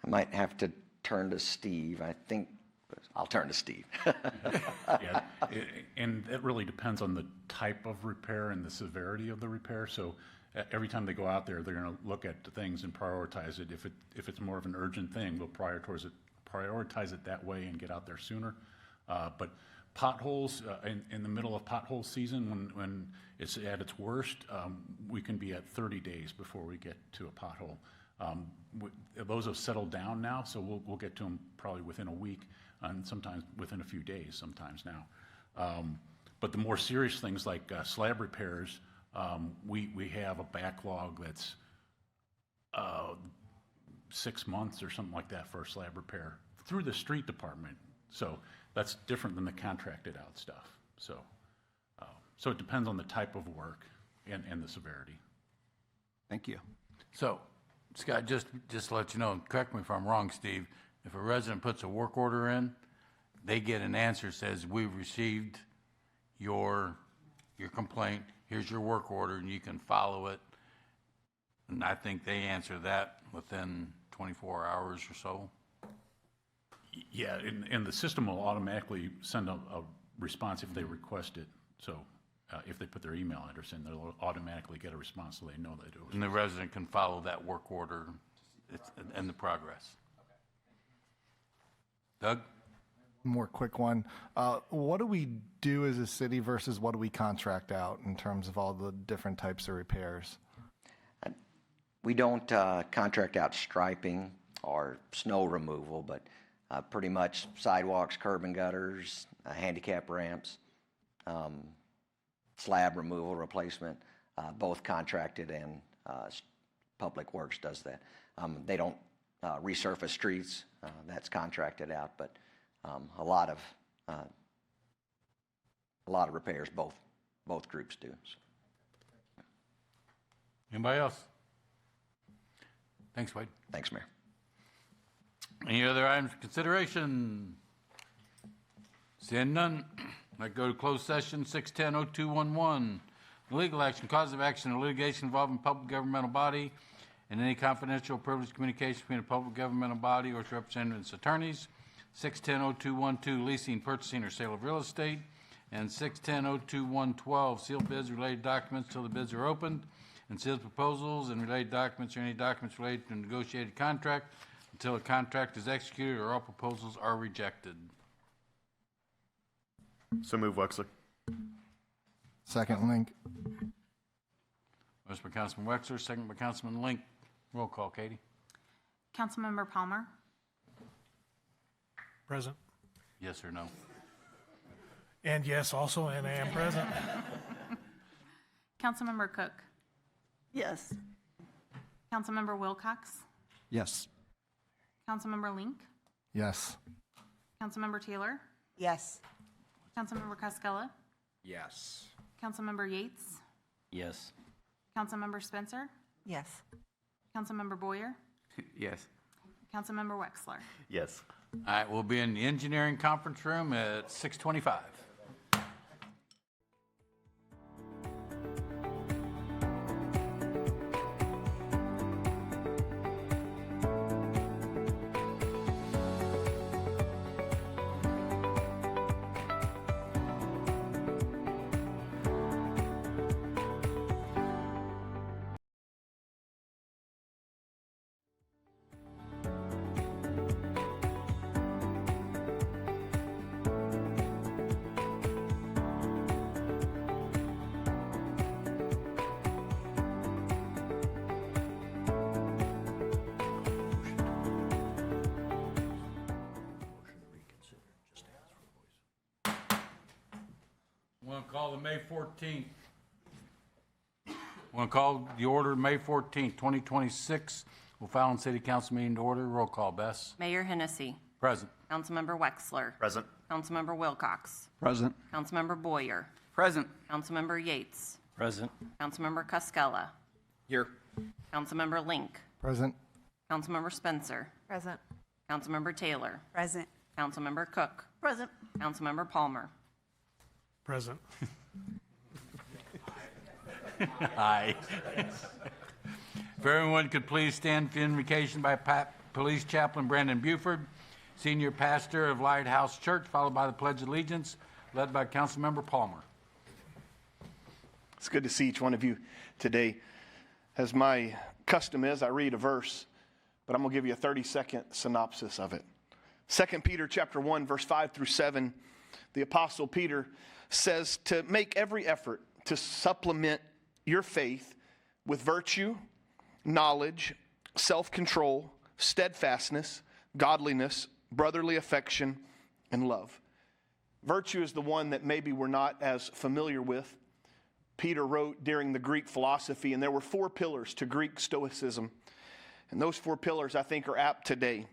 I might have to turn to Steve. I think I'll turn to Steve. Yeah, and it really depends on the type of repair and the severity of the repair. So every time they go out there, they're going to look at the things and prioritize it. If it's more of an urgent thing, we'll prioritize it that way and get out there sooner. But potholes, in the middle of pothole season, when it's at its worst, we can be at 30 days before we get to a pothole. Those have settled down now, so we'll get to them probably within a week, and sometimes within a few days sometimes now. But the more serious things like slab repairs, we have a backlog that's 6 months or something like that for a slab repair through the street department. So that's different than the contracted out stuff. So it depends on the type of work and the severity. Thank you. So, Scott, just to let you know, correct me if I'm wrong, Steve, If a resident puts a work order in, they get an answer that says, we've received your complaint, here's your work order, and you can follow it. And I think they answer that within 24 hours or so. Yeah, and the system will automatically send a response if they request it. So if they put their email address in, they'll automatically get a response so they know that it was. And the resident can follow that work order and the progress. Doug? More quick one. What do we do as a city versus what do we contract out in terms of all the different types of repairs? We don't contract out striping or snow removal, but pretty much sidewalks, curb and gutters, handicap ramps, slab removal, replacement, both contracted, and Public Works does that. They don't resurface streets, that's contracted out, but a lot of repairs both groups do. So. Anybody else? Thanks, Wade. Thanks, Mayor. Any other items of consideration? Seeing none, I'd go to closed session 610-0211. Legal action, cause of action, or litigation involving public governmental body and any confidential privileged communication between a public governmental body or its representatives' attorneys. 610-0212, leasing, purchasing, or sale of real estate. And 610-0212, sealed bids, related documents till the bids are opened, and sealed proposals and related documents or any documents related to a negotiated contract until a contract is executed or all proposals are rejected. So move, Wexler. Second, Link. Motion by Councilman Wexler, second by Councilman Link. Roll call, Katie. Councilmember Palmer? Present. Yes or no? And yes, also, and I am present. Councilmember Cook? Yes. Councilmember Wilcox? Yes. Councilmember Link? Yes. Councilmember Taylor? Yes. Councilmember Cascella? Yes. Councilmember Yates? Yes. Councilmember Spencer? Yes. Councilmember Boyer? Yes. Councilmember Wexler? Yes. All right, we'll be in the engineering conference room at 6:25. Want to call the May 14th. Want to call the order May 14th, 2026. O'Fallon City Council meeting to order. Roll call, Bess. Mayor Hennessy. Present. Councilmember Wexler. Present. Councilmember Wilcox. Present. Councilmember Boyer. Present. Councilmember Yates. Present. Councilmember Cascella. Here. Councilmember Link. Present. Councilmember Spencer. Present. Councilmember Taylor. Present. Councilmember Cook. Present. Councilmember Palmer. Present. Aye. If everyone could please stand for invocation by Police Chaplain Brandon Buford, Senior Pastor of Lighthouse Church, followed by the Pledge of Allegiance, led by Councilmember Palmer. It's good to see each one of you today. As my custom is, I read a verse, but I'm going to give you a 30-second synopsis of it. 2 Peter chapter 1, verse 5 through 7, the Apostle Peter says to make every effort to supplement your faith with virtue, knowledge, self-control, steadfastness, godliness, brotherly affection, and love. Virtue is the one that maybe we're not as familiar with. Peter wrote during the Greek philosophy, and there were 4 pillars to Greek Stoicism. And those 4 pillars, I think, are apt today.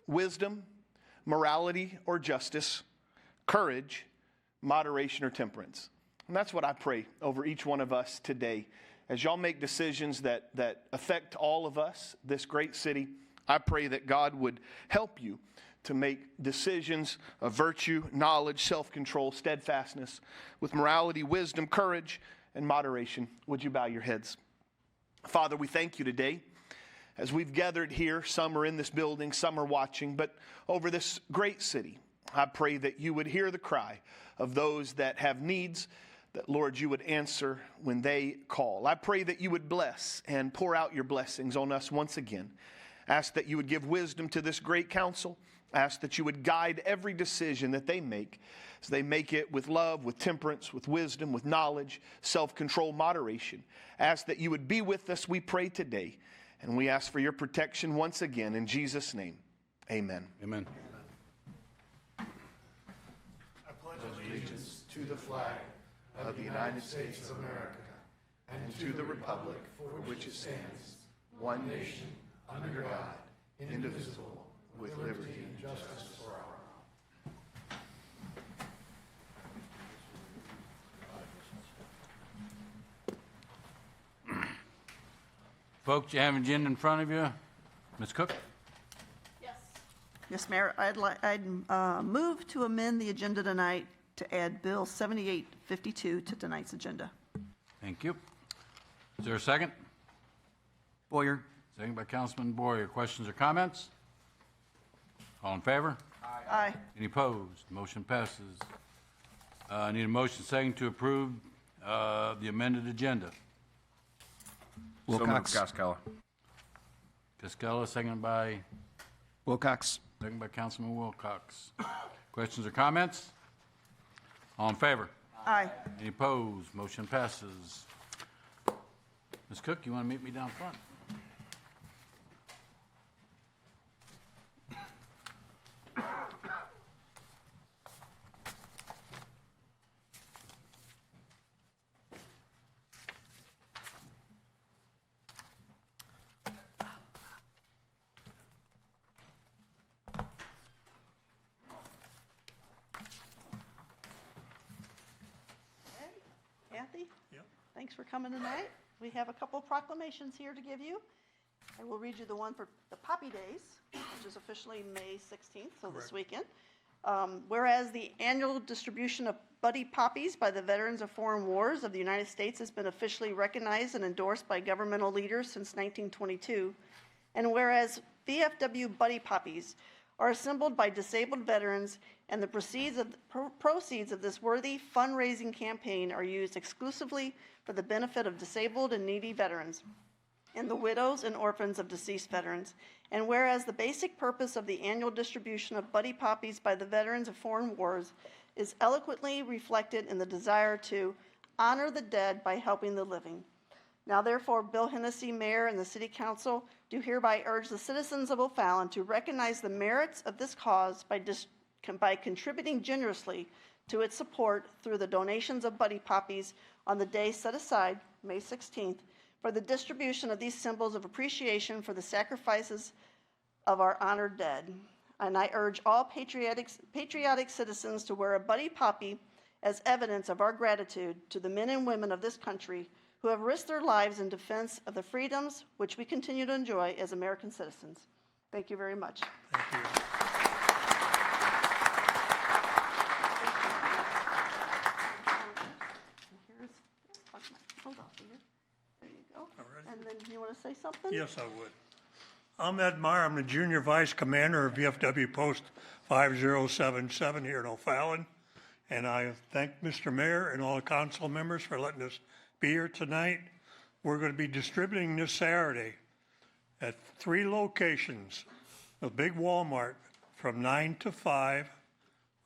Wisdom, morality or justice, courage, moderation or temperance. And that's what I pray over each one of us today. As y'all make decisions that affect all of us, this great city, I pray that God would help you to make decisions of virtue, knowledge, self-control, steadfastness, with morality, wisdom, courage, and moderation. Would you bow your heads? Father, we thank you today as we've gathered here. Some are in this building, some are watching, but over this great city, I pray that you would hear the cry of those that have needs, that, Lord, you would answer when they call. I pray that you would bless and pour out your blessings on us once again. Ask that you would give wisdom to this great council. Ask that you would guide every decision that they make, as they make it with love, with temperance, with wisdom, with knowledge, self-control, moderation. Ask that you would be with us, we pray today. And we ask for your protection once again. In Jesus' name, amen. Amen. I pledge allegiance to the flag of the United States of America and to the republic for which it stands, one nation, under God, indivisible, with liberty and justice for all. Folks, you have an agenda in front of you. Ms. Cook? Yes, Mayor, I'd move to amend the agenda tonight to add Bill 7852 to tonight's agenda. Thank you. Is there a second? Boyer. Second by Councilman Boyer. Questions or comments? All in favor? Aye. Any opposed? Motion passes. I need a motion second to approve the amended agenda. Wilcox. So moved, Costello. Costello, second by Wilcox. Councilman Wilcox. Questions or comments? All in favor? Aye. Any opposed? Motion passes. Ms. Cook, you want to meet me down front? Kathy? Thanks for coming tonight. We have a couple of proclamations here to give you. I will read you the one for the Poppy Days, which is officially May 16th, so this weekend. Whereas the annual distribution of Buddy Poppies by the Veterans of Foreign Wars of the United States has been officially recognized and endorsed by governmental leaders since 1922, and whereas VFW Buddy Poppies are assembled by disabled veterans, and the proceeds of this worthy fundraising campaign are used exclusively for the benefit of disabled and needy veterans and the widows and orphans of deceased veterans. And whereas the basic purpose of the annual distribution of Buddy Poppies by the Veterans of Foreign Wars is eloquently reflected in the desire to honor the dead by helping the living. Now therefore, Bill Hennessy, Mayor, and the City Council do hereby urge the citizens of O'Fallon to recognize the merits of this cause by contributing generously to its support through the donations of Buddy Poppies on the day set aside, May 16th, for the distribution of these symbols of appreciation for the sacrifices of our honored dead. And I urge all patriotic citizens to wear a Buddy Poppy as evidence of our gratitude to the men and women of this country who have risked their lives in defense of the freedoms which we continue to enjoy as American citizens. Thank you very much. Thank you. Hold on here. There you go. And then you want to say something? Yes, I would. I'm Ed Meyer. I'm the Junior Vice Commander of VFW Post 5077 here in O'Fallon. And I thank Mr. Mayor and all the council members for letting us be here tonight. We're going to be distributing this Saturday at 3 locations. The big Walmart from 9 to 5,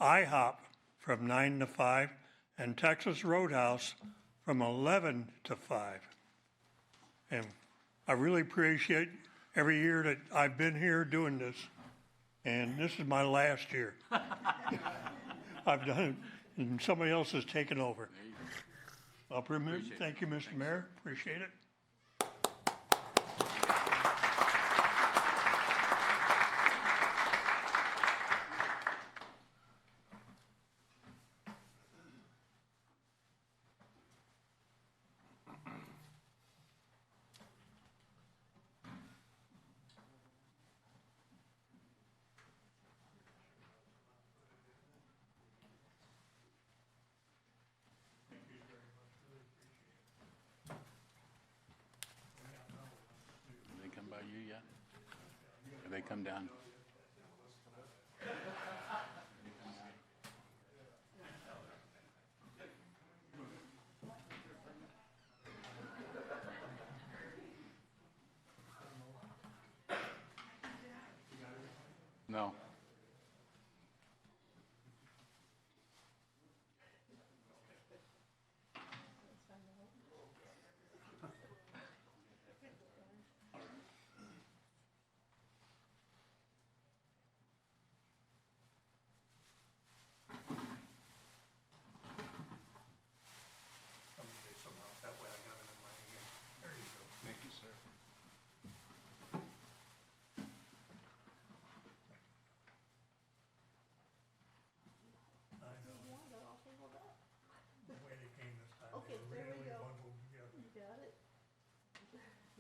IHOP from 9 to 5, and Texas Roadhouse from 11 to 5. And I really appreciate every year that I've been here doing this, and this is my last year. I've done it, and somebody else has taken over. Thank you, Mr. Mayor. Appreciate it. come down. No. Thank you, sir. The way they came this time. Okay, they there we really go. bundled together. You got it.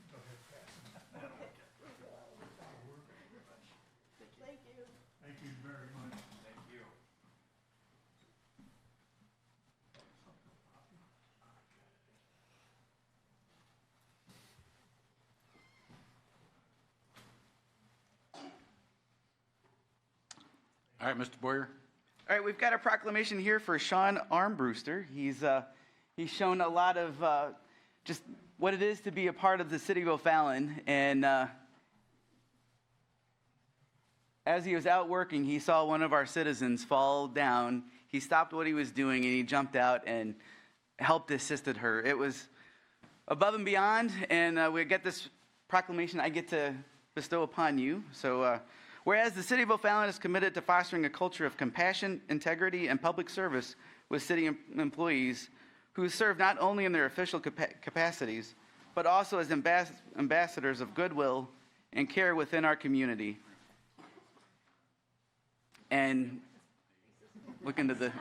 Go ahead, pass it. Thank you. Thank you very much. Thank you. All right, Mr. Boyer. All right, we've got a proclamation here for Sean Armbruster. He's shown a lot of just what it is to be a part of the city of O'Fallon. And as he was out working, he saw one of our citizens fall down. He stopped what he was doing and he jumped out and helped assisted her. It was above and beyond, and we get this proclamation I get to bestow upon you. So, whereas the city of O'Fallon is committed to fostering a culture of compassion, integrity, and public service with city employees who serve not only in their official capacities, but also as ambassadors of goodwill and care within our community. And look into the...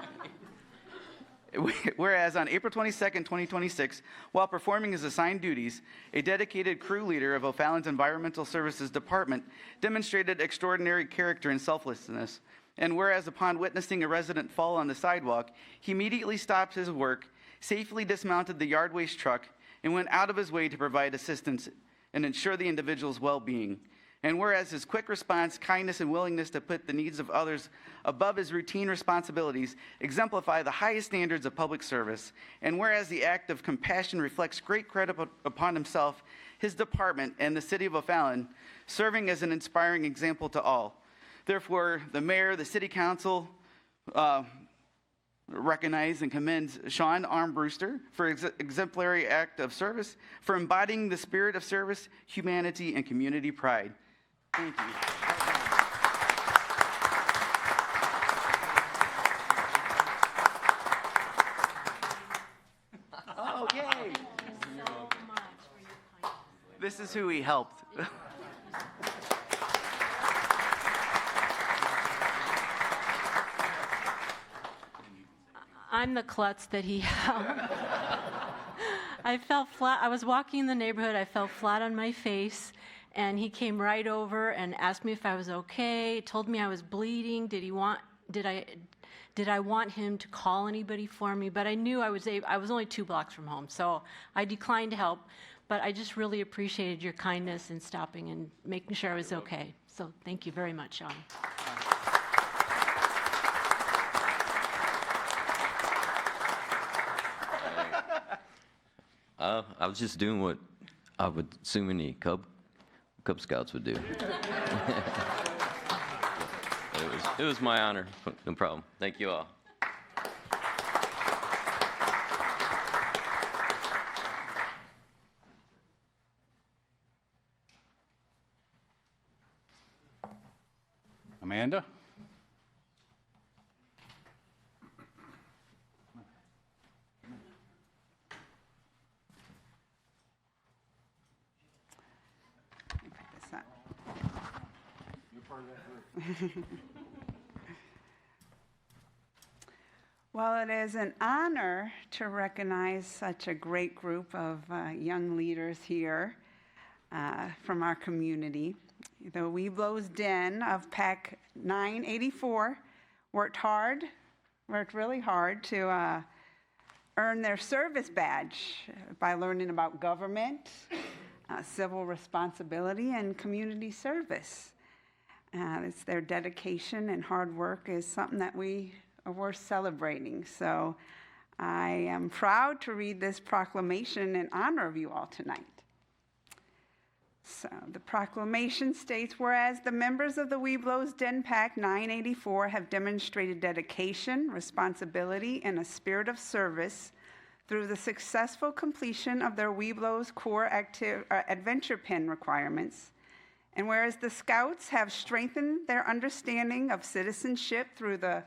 Whereas on April 22nd, 2026, while performing his assigned duties, a dedicated crew leader of O'Fallon's Environmental Services Department demonstrated extraordinary character and selflessness. And whereas upon witnessing a resident fall on the sidewalk, he immediately stopped his work, safely dismounted the yard waste truck, and went out of his way to provide assistance and ensure the individual's well-being. And whereas his quick response, kindness, and willingness to put the needs of others above his routine responsibilities exemplify the highest standards of public service. And whereas the act of compassion reflects great credit upon himself, his department, and the city of O'Fallon, serving as an inspiring example to all. Therefore, the mayor, the city council, recognize and commends Sean Armbruster for exemplary act of service, for embodying the spirit of service, humanity, and community pride. Thank you. Oh, yay! This is who he helped. I'm the klutz that he helped. I fell flat. I was walking in the neighborhood. I fell flat on my face, and he came right over and asked me if I was okay. Told me I was bleeding. Did I want him to call anybody for me? But I knew I was only 2 blocks from home, so I declined to help. But I just really appreciated your kindness in stopping and making sure I was okay. So thank you very much, Sean. I was just doing what I would assume any Cub Scouts would do. It was my honor. No problem. Thank you all. Amanda? Well, it is an honor to recognize such a great group of young leaders here from our community. The Weeblos Den of PAC 984 worked really hard to earn their service badge by learning about government, civil responsibility, and community service. It's their dedication and hard work is something that we are worth celebrating. So I am proud to read this proclamation in honor of you all tonight. So the proclamation states, whereas the members of the Webelos Den Pack 984 have demonstrated dedication, responsibility, and a spirit of service through the successful completion of their Webelos Core Adventure Pen requirements, and whereas the Scouts have strengthened their understanding of citizenship through the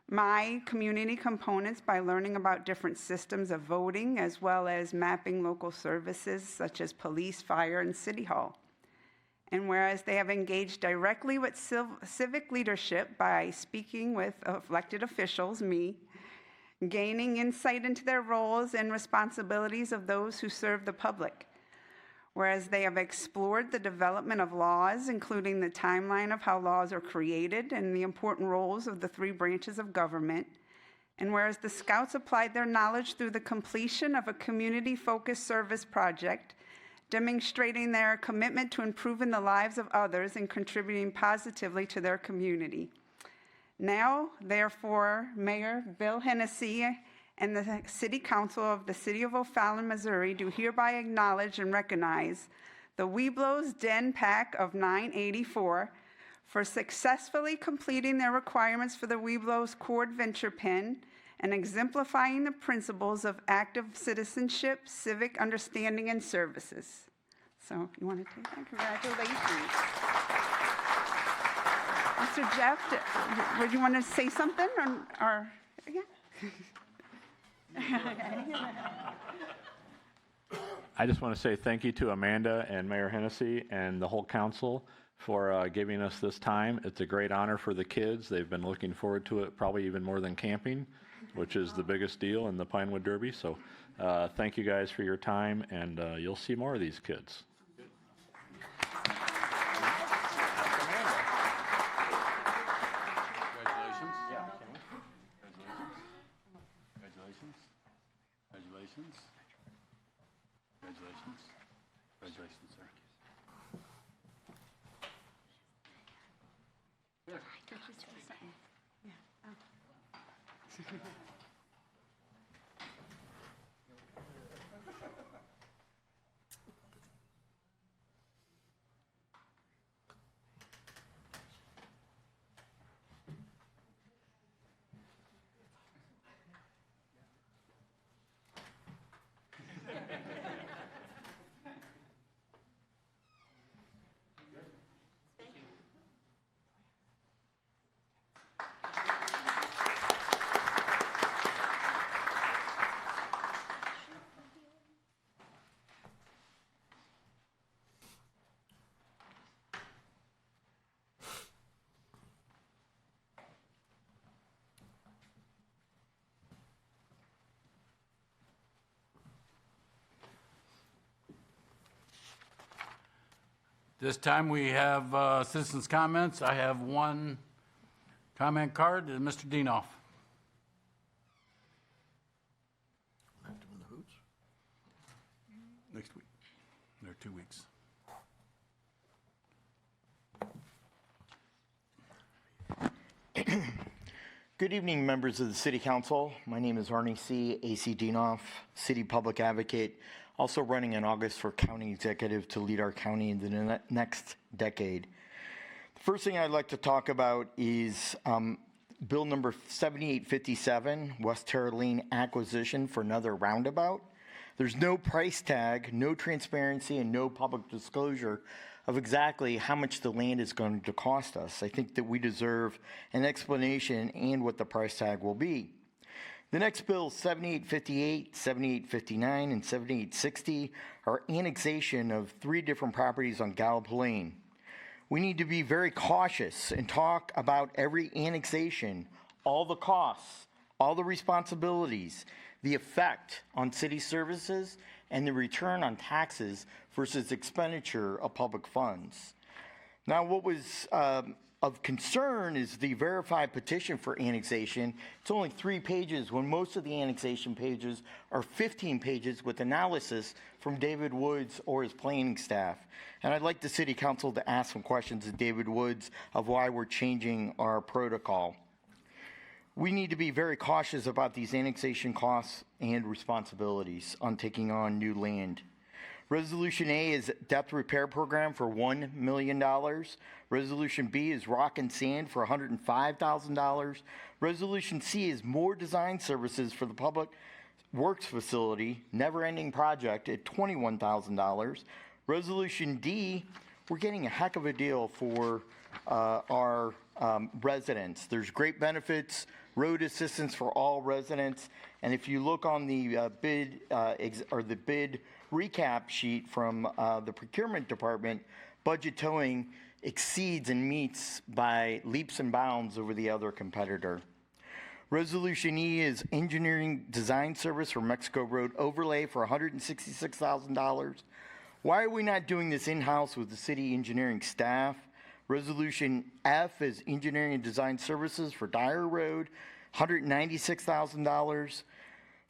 My Community components by learning about different systems of voting, as well as mapping local services such as police, fire, and city hall. And whereas they have engaged directly with civic leadership by speaking with elected officials, me, gaining insight into their roles and responsibilities of those who serve the public. Whereas they have explored the development of laws, including the timeline of how laws are created and the important roles of the 3 branches of government. And whereas the Scouts applied their knowledge through the completion of a community-focused service project, demonstrating their commitment to improving the lives of others and contributing positively to their community. Now, therefore, Mayor Bill Hennessy and the City Council of the City of O'Fallon, Missouri, do hereby acknowledge and recognize the Webelos Den Pack of 984 for successfully completing their requirements for the Webelos Core Adventure Pen and exemplifying the principles of active citizenship, civic understanding, and services. So, you want to take that? Congratulations. Mr. Jeff, would you want to say something? Or yeah? I just want to say thank you to Amanda and Mayor Hennessy and the whole council for giving us this time. It's a great honor for the kids. They've been looking forward to it probably even more than camping, which is the biggest deal in the Pinewood Derby. So thank you guys for your time, and you'll see more of these kids. Congratulations. Congratulations. Congratulations, sir. This time we have citizens' comments. I have one comment card. Mr. Dienoff. Next week. There are 2 weeks. Good evening, members of the City Council. My name is Arnie C. A.C. Dienoff, City Public Advocate, also running in August for County Executive to lead our county into the next decade. The first thing I'd like to talk about is Bill number 7857, West Terra Lane acquisition for another roundabout. There's no price tag, no transparency, and no public disclosure of exactly how much the land is going to cost us. I think that we deserve an explanation and what the price tag will be. The next bill, 7858, 7859, and 7860, are annexation of 3 different properties on Gallup Lane. We need to be very cautious and talk about every annexation, all the costs, all the responsibilities, the effect on city services, and the return on taxes versus expenditure of public funds. Now, what was Of concern is the verified petition for annexation. It's only 3 pages when most of the annexation pages are 15 pages with analysis from David Woods or his planning staff. And I'd like the City Council to ask some questions of David Woods of why we're changing our protocol. We need to be very cautious about these annexation costs and responsibilities on taking on new land. Resolution A is depth repair program for $1 million. Resolution B is rock and sand for $105,000. Resolution C is more design services for the public works facility, never-ending project at $21,000. Resolution D, we're getting a heck of a deal for our residents. There's great benefits, road assistance for all residents, and if you look on the bid recap sheet from the procurement department, budget towing exceeds and meets by leaps and bounds over the other competitor. Resolution E is engineering design service for Mexico Road overlay for $166,000. Why are we not doing this in-house with the city engineering staff? Resolution F is engineering and design services for Dyer Road, $196,000.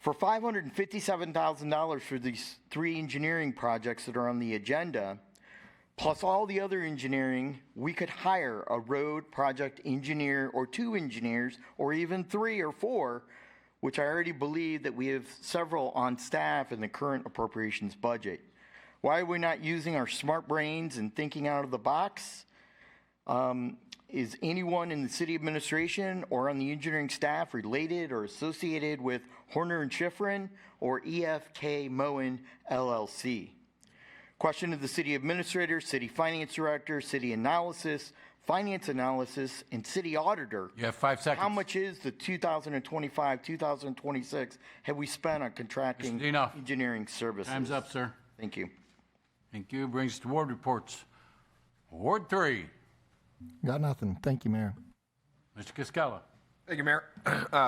For $557,000 for these 3 engineering projects that are on the agenda, plus all the other engineering, we could hire a road project engineer or 2 engineers, or even 3 or 4, which I already believe that we have several on staff in the current appropriations budget. Why are we not using our smart brains and thinking out of the box? Is anyone in the city administration or on the engineering staff related or associated with Horner and Schifrin or EFK Moen LLC? Question to the city administrator, city finance director, city analysis, finance analysis, and city auditor. You have 5 seconds. How much is the 2025, 2026 have we spent on contracting engineering services? Time's up, sir. Thank you. Thank you. Brings us to ward reports. Ward 3. Got nothing. Thank you, Mayor. Mr. Cascella. Thank you, Mayor.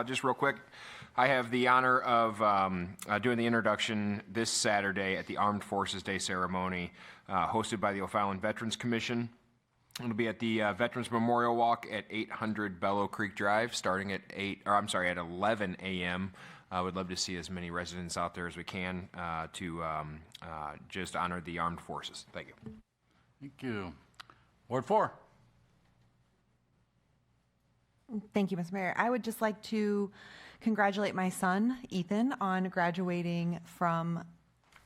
Just real quick, I have the honor of doing the introduction this Saturday at the Armed Forces Day ceremony hosted by the O'Fallon Veterans Commission. It'll be at the Veterans Memorial Walk at 800 Bellow Creek Drive, starting at 11 a.m. I would love to see as many residents out there as we can to just honor the armed forces. Thank you. Thank you. Ward 4. Thank you, Mr. Mayor. I would just like to congratulate my son, Ethan, on graduating from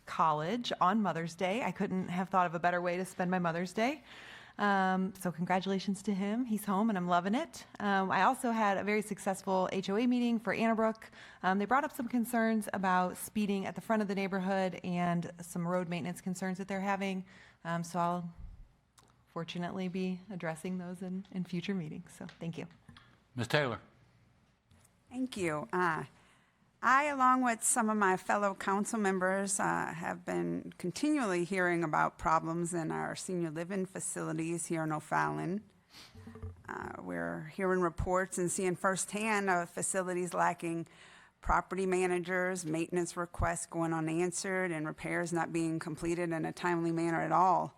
college on Mother's Day. I couldn't have thought of a better way to spend my Mother's Day. So congratulations to him. He's home and I'm loving it. I also had a very successful HOA meeting for Annabrook. They brought up some concerns about speeding at the front of the neighborhood and some road maintenance concerns that they're having. So I'll fortunately be addressing those in future meetings. So thank you. Ms. Taylor. Thank you. I, along with some of my fellow council members, have been continually hearing about problems in our senior living facilities here in O'Fallon. We're hearing reports and seeing firsthand of facilities lacking property managers, maintenance requests going unanswered, and repairs not being completed in a timely manner at all.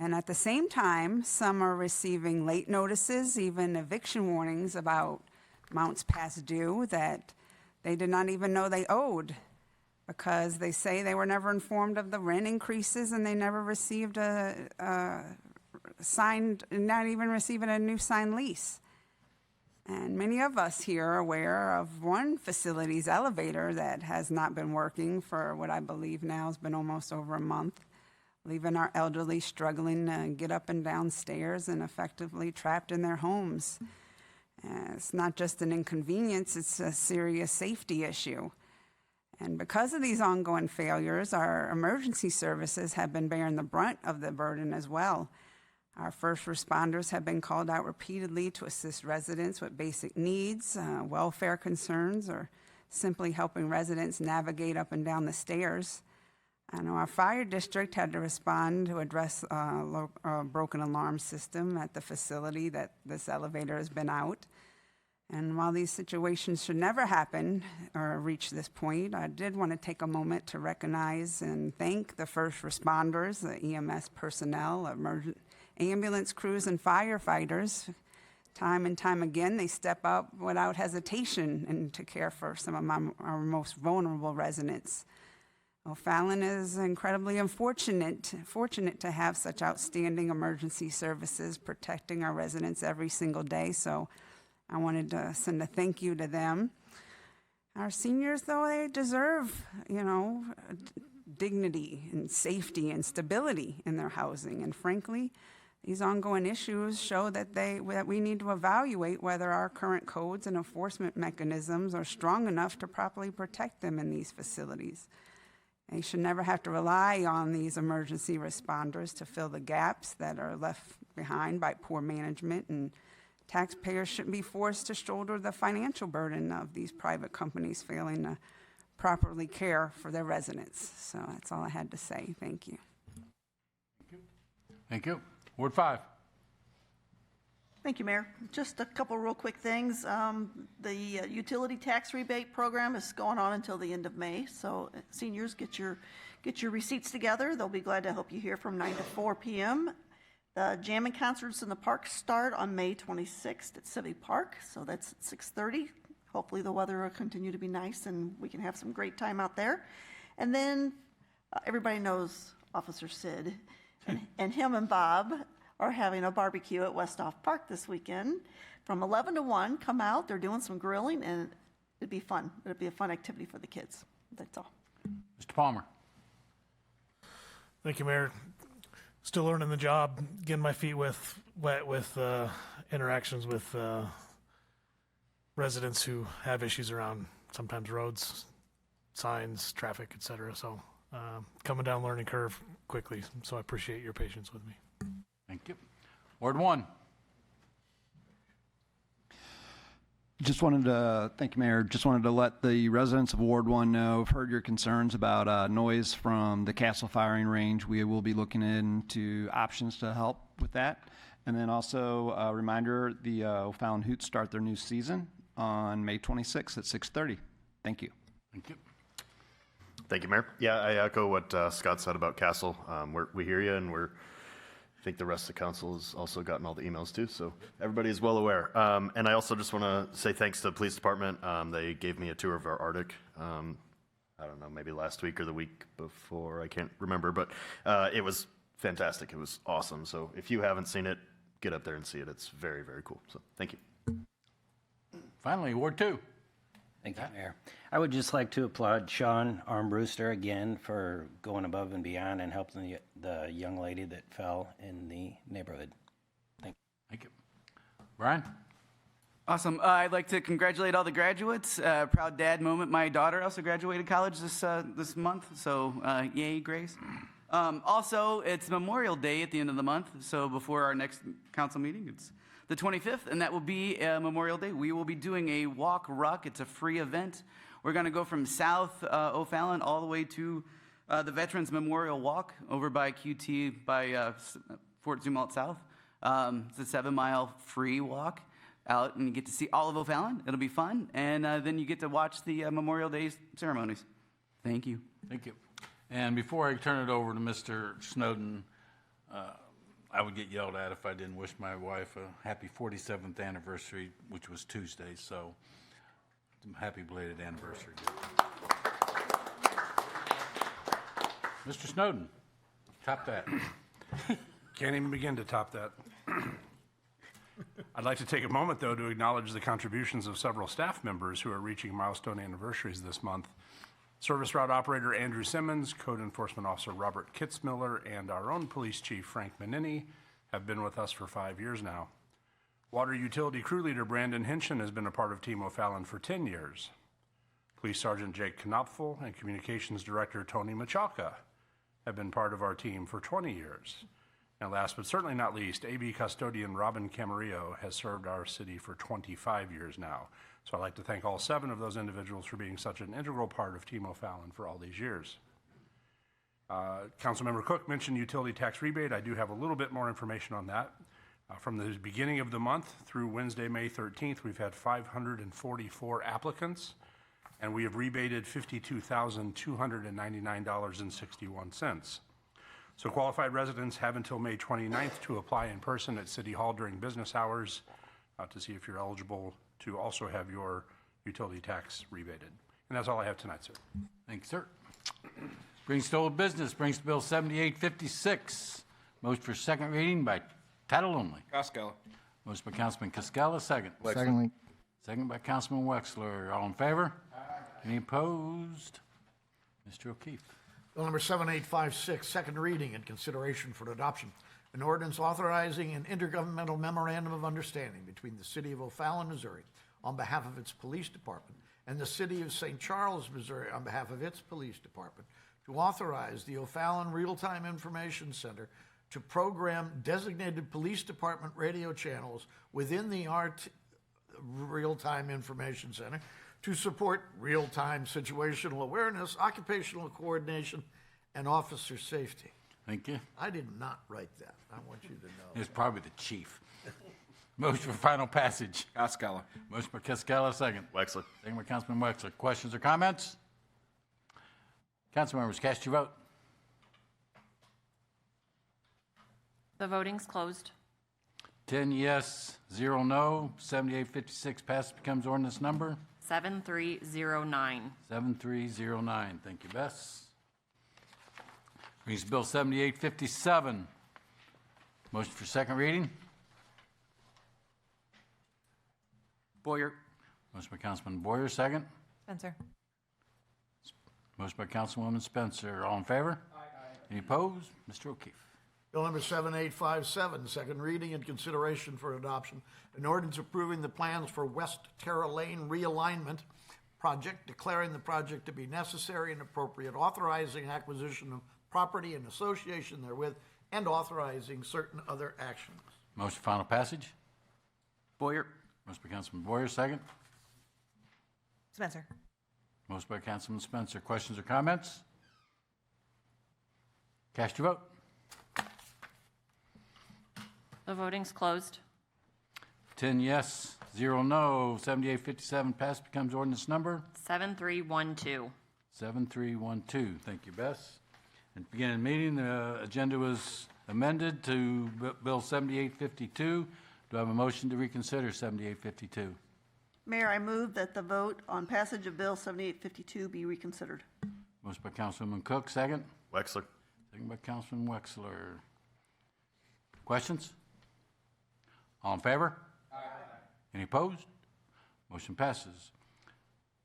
And at the same time, some are receiving late notices, even eviction warnings about amounts past due that they did not even know they owed, because they say they were never informed of the rent increases and they never received not even receiving a new signed lease. And many of us here are aware of one facility's elevator that has not been working for what I believe now has been almost over a month, leaving our elderly struggling to get up and down stairs and effectively trapped in their homes. It's not just an inconvenience, it's a serious safety issue. And because of these ongoing failures, our emergency services have been bearing the brunt of the burden as well. Our first responders have been called out repeatedly to assist residents with basic needs, welfare concerns, or simply helping residents navigate up and down the stairs. I know our fire district had to respond to address a broken alarm system at the facility that this elevator has been out. And while these situations should never happen or reach this point, I did want to take a moment to recognize and thank the first responders, the EMS personnel, ambulance crews and firefighters. Time and time again, they step up without hesitation and to care for some of our most vulnerable residents. O'Fallon is incredibly fortunate to have such outstanding emergency services protecting our residents every single day. So I wanted to send a thank you to them. Our seniors, though, they deserve, dignity and safety and stability in their housing. And frankly, these ongoing issues show that we need to evaluate whether our current codes and enforcement mechanisms are strong enough to properly protect them in these facilities. They should never have to rely on these emergency responders to fill the gaps that are left behind by poor management, and taxpayers shouldn't be forced to shoulder the financial burden of these private companies failing to properly care for their residents. So that's all I had to say. Thank you. Thank you. Ward 5. Thank you, Mayor. Just a couple real quick things. The utility tax rebate program is going on until the end of May. So seniors, get your receipts together. They'll be glad to help you here from 9 to 4 p.m. The jamming concerts in the park start on May 26th at Civic Park. So that's at 6:30. Hopefully the weather will continue to be nice and we can have some great time out there. And then everybody knows Officer Sid and him and Bob are having a barbecue at Westoff Park this weekend from 11 to 1. Come out. They're doing some grilling, and it'd be fun. It'd be a fun activity for the kids. That's all. Mr. Palmer. Thank you, Mayor. Still learning the job, getting my feet wet with interactions with residents who have issues around sometimes roads, signs, traffic, et cetera. So coming down learning curve quickly. So I appreciate your patience with me. Thank you. Ward 1. Thank you, Mayor. Just wanted to let the residents of Ward 1 know, I've heard your concerns about noise from the Castle firing range. We will be looking into options to help with that. And then also a reminder, the O'Fallon Hoots start their new season on May 26th at 6:30. Thank you. Thank you. Thank you, Mayor. Yeah, I echo what Scott said about Castle. We hear you, and I think the rest of the council has also gotten all the emails too, so everybody is well aware. And I also just want to say thanks to the police department. They gave me a tour of our Arctic. I don't know, maybe last week or the week before, I can't remember, but it was fantastic. It was awesome. So if you haven't seen it, get up there and see it. It's very, very cool. So thank you. Finally, Ward 2. Thank you, Mayor. I would just like to applaud Sean Armbruster again for going above and beyond and helping the young lady that fell in the neighborhood. Thank you. Thank you. Brian? Awesome. I'd like to congratulate all the graduates. Proud dad moment. My daughter also graduated college this month, so yay, Grace. Also, it's Memorial Day at the end of the month, so before our next council meeting, it's the 25th, and that will be Memorial Day. We will be doing a walk ruck. It's a free event. We're going to go from South O'Fallon all the way to the Veterans Memorial Walk over by QT by Fort Zumwalt South. It's a 7-mile free walk out, and you get to see all of O'Fallon. It'll be fun, and then you get to watch the Memorial Day ceremonies. Thank you. Thank you. And before I turn it over to Mr. Snowden, I would get yelled at if I didn't wish my wife a happy 47th anniversary, which was Tuesday, so happy belated anniversary. Mr. Snowden, top that. Can't even begin to top that. I'd like to take a moment, though, to acknowledge the contributions of several staff members who are reaching milestone anniversaries this month. Service Route Operator Andrew Simmons, Code Enforcement Officer Robert Kitzmiller, and our own Police Chief Frank Menini have been with us for 5 years now. Water Utility Crew Leader Brandon Hinchin has been a part of Team O'Fallon for 10 years. Police Sergeant Jake Knopfel and Communications Director Tony Machalka have been part of our team for 20 years. And last but certainly not least, AB Custodian Robin Camarillo has served our city for 25 years now. So I'd like to thank all 7 of those individuals for being such an integral part of Team O'Fallon for all these years. Councilmember Cook mentioned utility tax rebate. I do have a little bit more information on that. From the beginning of the month through Wednesday, May 13th, we've had 544 applicants, and we have rebated $52,299.61. So qualified residents have until May 29th to apply in person at City Hall during business hours to see if you're eligible to also have your utility tax rebated. And that's all I have tonight, sir. Thank you, sir. Brings to old business, brings to Bill 7856. Motion for second reading by title only. Costello. Motion by Councilman Cascola, second. Secondly. Second by Councilman Wexler. All in favor? Any opposed? Mr. O'Keefe. Bill number 7856, second reading and consideration for adoption. An ordinance authorizing an intergovernmental memorandum of understanding between the City of O'Fallon, Missouri, on behalf of its police department, and the City of St. Charles, Missouri, on behalf of its police department, to authorize the O'Fallon Real-Time Information Center to program designated police department radio channels within the Real-Time Information Center to support real-time situational awareness, occupational coordination, and officer safety. Thank you. I did not write that. I want you to know. It's probably the chief. Motion for final passage. Costello. Motion by Cascola, second. Wexler. Second by Councilman Wexler. Questions or comments? Council members, cast your vote. The voting's closed. 10 yes, 0 no. 7856 passes, becomes ordinance number 7309. 7309. Thank you, Bess. Brings Bill 7857. Motion for second reading. Boyer. Motion by Councilman Boyer, second. Spencer. Motion by Councilwoman Spencer. All in favor? Aye. Any opposed? Mr. O'Keefe. Bill number 7857, second reading and consideration for adoption. An ordinance approving the plans for West Terra Lane realignment project, declaring the project to be necessary and appropriate, authorizing acquisition of property in association therewith, and authorizing certain other actions. Motion for final passage. Boyer. Motion by Councilman Boyer, second. Spencer. Motion by Councilman Spencer. Questions or comments? Cast your vote. The voting's closed. 10 yes, 0 no. 7857 passed, becomes ordinance number 7312. 7312. Thank you, Bess. At the beginning of the meeting, the agenda was amended to Bill 7852. Do I have a motion to reconsider 7852? Mayor, I move that the vote on passage of Bill 7852 be reconsidered. Motion by Councilwoman Cook, second. Wexler. Second by Councilman Wexler. Questions? All in favor? Aye. Any opposed? Motion passes.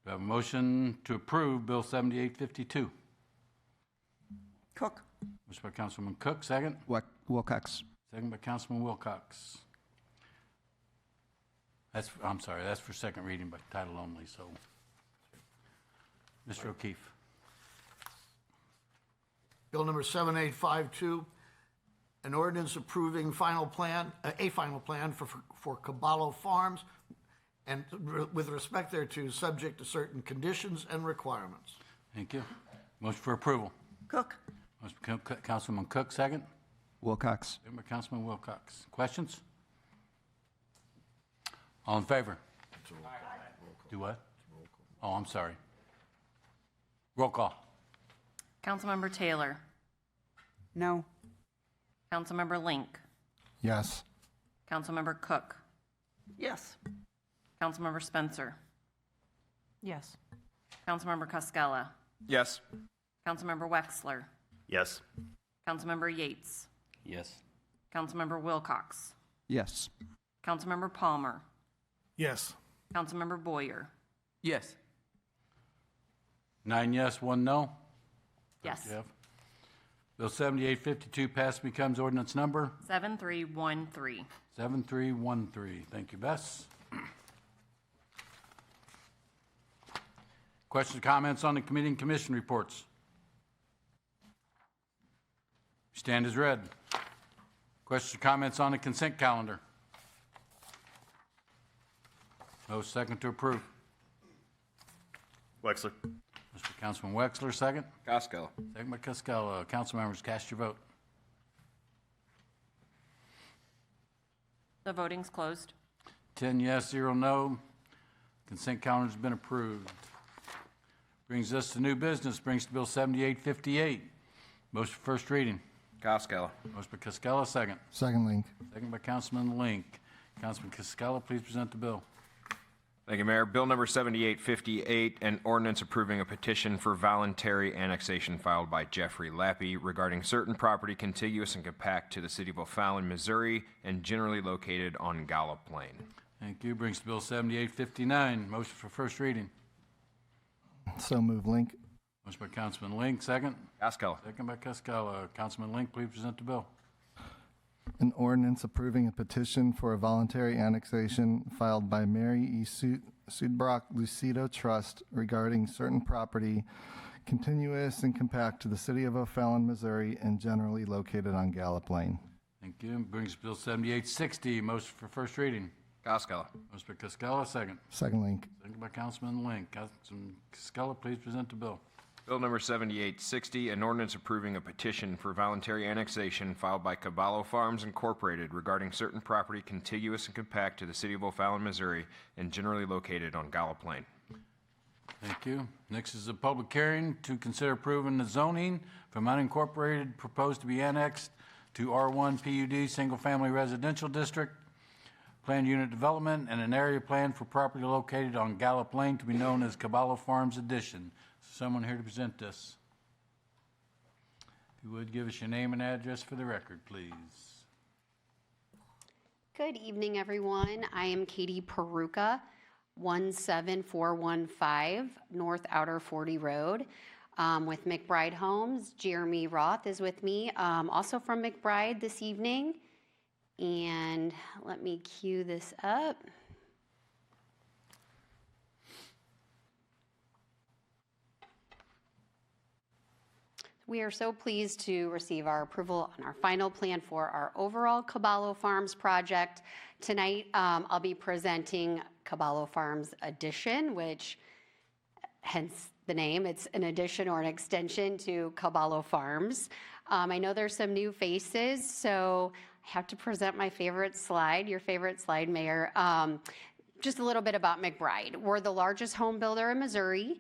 Do I have a motion to approve Bill 7852? Cook. Motion by Councilwoman Cook, second. Wilcox. Second by Councilman Wilcox. I'm sorry, that's for second reading by title only, so. Mr. O'Keefe. Bill number 7852, an ordinance approving a final plan for Caballo Farms, and with respect thereto, subject to certain conditions and requirements. Thank you. Motion for approval. Cook. Motion by Councilman Cook, second. Wilcox. Second by Councilman Wilcox. Questions? All in favor? Do what? Oh, I'm sorry. Roll call. Councilmember Taylor. No. Councilmember Link. Yes. Councilmember Cook. Yes. Councilmember Spencer. Yes. Councilmember Cascola. Yes. Councilmember Wexler. Yes. Councilmember Yates. Yes. Councilmember Wilcox. Yes. Councilmember Palmer. Yes. Councilmember Boyer. Yes. 9 yes, 1 no. Yes. Jeff. Bill 7852 passed, becomes ordinance number 7313. 7313. Thank you, Bess. Questions or comments on the committee and commission reports? Stand as read. Questions or comments on the consent calendar? No. Second to approve. Wexler. Mr. Councilman Wexler, second. Costello. Second by Cascola. Council members, cast your vote. The voting's closed. 10 yes, 0 no. Consent calendar's been approved. Brings us to new business, brings to Bill 7858. Motion for first reading. Costello. Motion by Costello, second. Second Link. Second by Councilman Link. Councilman Costello, please present the bill. Thank you, Mayor. Bill number 7858, an ordinance approving a petition for voluntary annexation filed by Jeffrey Lappy regarding certain property contiguous and compact to the city of O'Fallon, Missouri, and generally located on Gallup Lane. Thank you. Brings Bill 7859. Motion for first reading. So move Link. Motion by Councilman Link, second. Costello. Second by Costello. Councilman Link, please present the bill. An ordinance approving a petition for a voluntary annexation filed by Mary E. Sudbrock Lucido Trust regarding certain property continuous and compact to the city of O'Fallon, Missouri, and generally located on Gallup Lane. Thank you. Brings Bill 7860. Motion for first reading. Costello. Motion by Costello, second. Second Link. Second by Councilman Link. Councilman Costello, please present the bill. Bill number 7860, an ordinance approving a petition for voluntary annexation filed by Caballo Farms Incorporated regarding certain property contiguous and compact to the city of O'Fallon, Missouri, and generally located on Gallup Lane. Thank you. Next is a public hearing to consider approving the zoning from unincorporated proposed to be annexed to R1 PUD Single Family Residential District, planned unit development, and an area plan for property located on Gallup Lane to be known as Caballo Farms Addition. Someone here to present this. If you would, give us your name and address for the record, please. Good evening, everyone. I am Katie Peruka, 17415 North Outer 40 Road with McBride Homes. Jeremy Roth is with me, also from McBride this evening. And let me cue this up. We are so pleased to receive our approval on our final plan for our overall Caballo Farms project. Tonight, I'll be presenting Caballo Farms Addition, which hence the name. It's an addition or an extension to Caballo Farms. I know there's some new faces, so I have to present my favorite slide, your favorite slide, Mayor. Just a little bit about McBride. We're the largest home builder in Missouri.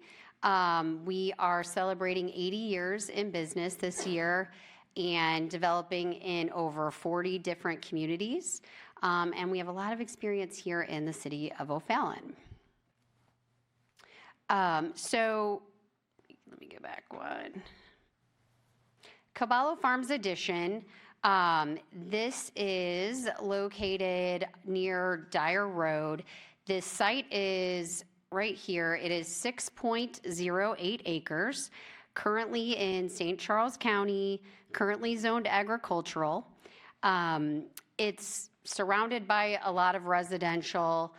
We are celebrating 80 years in business this year and developing in over 40 different communities. And we have a lot of experience here in the city of O'Fallon. So let me go back one. Caballo Farms Addition. This is located near Dyer Road. This site is right here. It is 6.08 acres, currently in St. Charles County, currently zoned agricultural. It's surrounded by a lot of residential,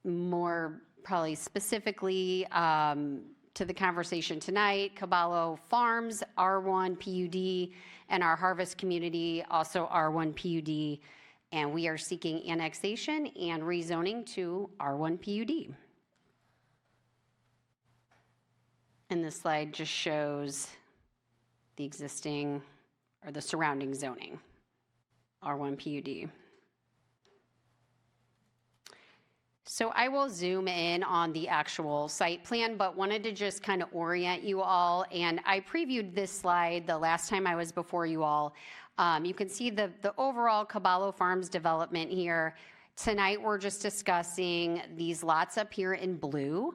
more probably specifically to the conversation tonight, Caballo Farms, R1 PUD, and our Harvest community, also R1 PUD. And we are seeking annexation and rezoning to R1 PUD. And this slide just shows the existing or the surrounding zoning, R1 PUD. So I will zoom in on the actual site plan, but wanted to just kind of orient you all. And I previewed this slide the last time I was before you all. You can see the overall Caballo Farms development here. Tonight, we're just discussing these lots up here in blue.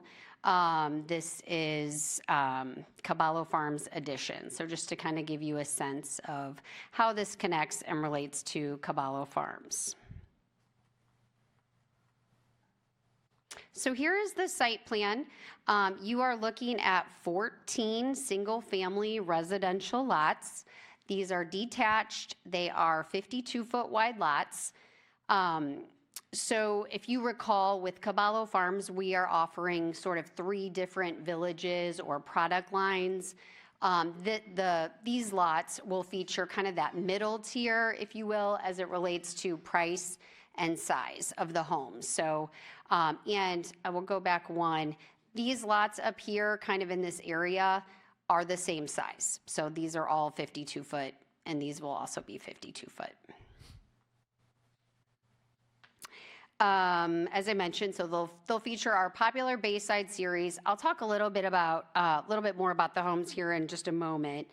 This is Caballo Farms Addition. So just to kind of give you a sense of how this connects and relates to Caballo Farms. So here is the site plan. You are looking at 14 single-family residential lots. These are detached. They are 52-foot wide lots. So if you recall, with Caballo Farms, we are offering sort of 3 different villages or product lines. These lots will feature kind of that middle tier, if you will, as it relates to price and size of the homes. So, and I will go back one. These lots up here, kind of in this area, are the same size. So these are all 52 foot, and these will also be 52 foot. As I mentioned, so they'll feature our popular Bayside series. I'll talk a little bit more about the homes here in just a moment.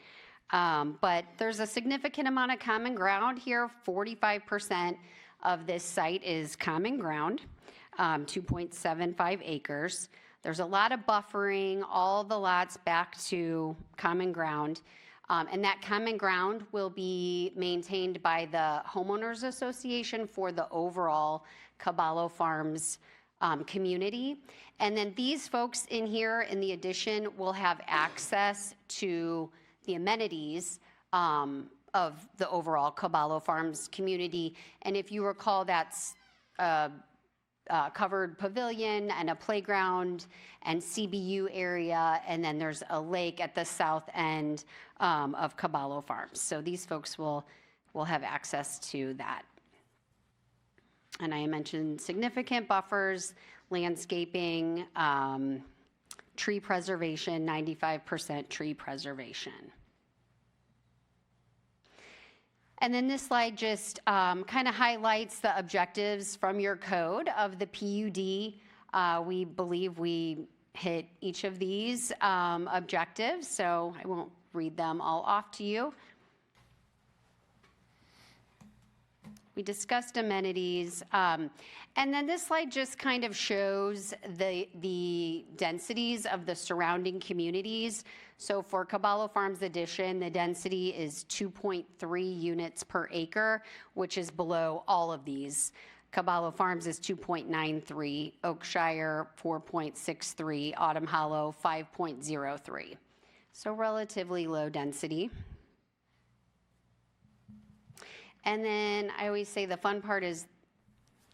But there's a significant amount of common ground here. 45% of this site is common ground, 2.75 acres. There's a lot of buffering, all the lots back to common ground. And that common ground will be maintained by the homeowners association for the overall Caballo Farms community. And then these folks in here in the addition will have access to the amenities of the overall Caballo Farms community. And if you recall, that's covered pavilion and a playground and CBU area, and then there's a lake at the south end of Caballo Farms. So these folks will have access to that. And I mentioned significant buffers, landscaping, tree preservation, 95% tree preservation. And then this slide just kind of highlights the objectives from your code of the PUD. We believe we hit each of these objectives, so I won't read them all off to you. We discussed amenities. And then this slide just kind of shows the densities of the surrounding communities. So for Caballo Farms Addition, the density is 2.3 units per acre, which is below all of these. Caballo Farms is 2.93, Oakshire 4.63, Autumn Hollow 5.03. So relatively low density. And then I always say the fun part is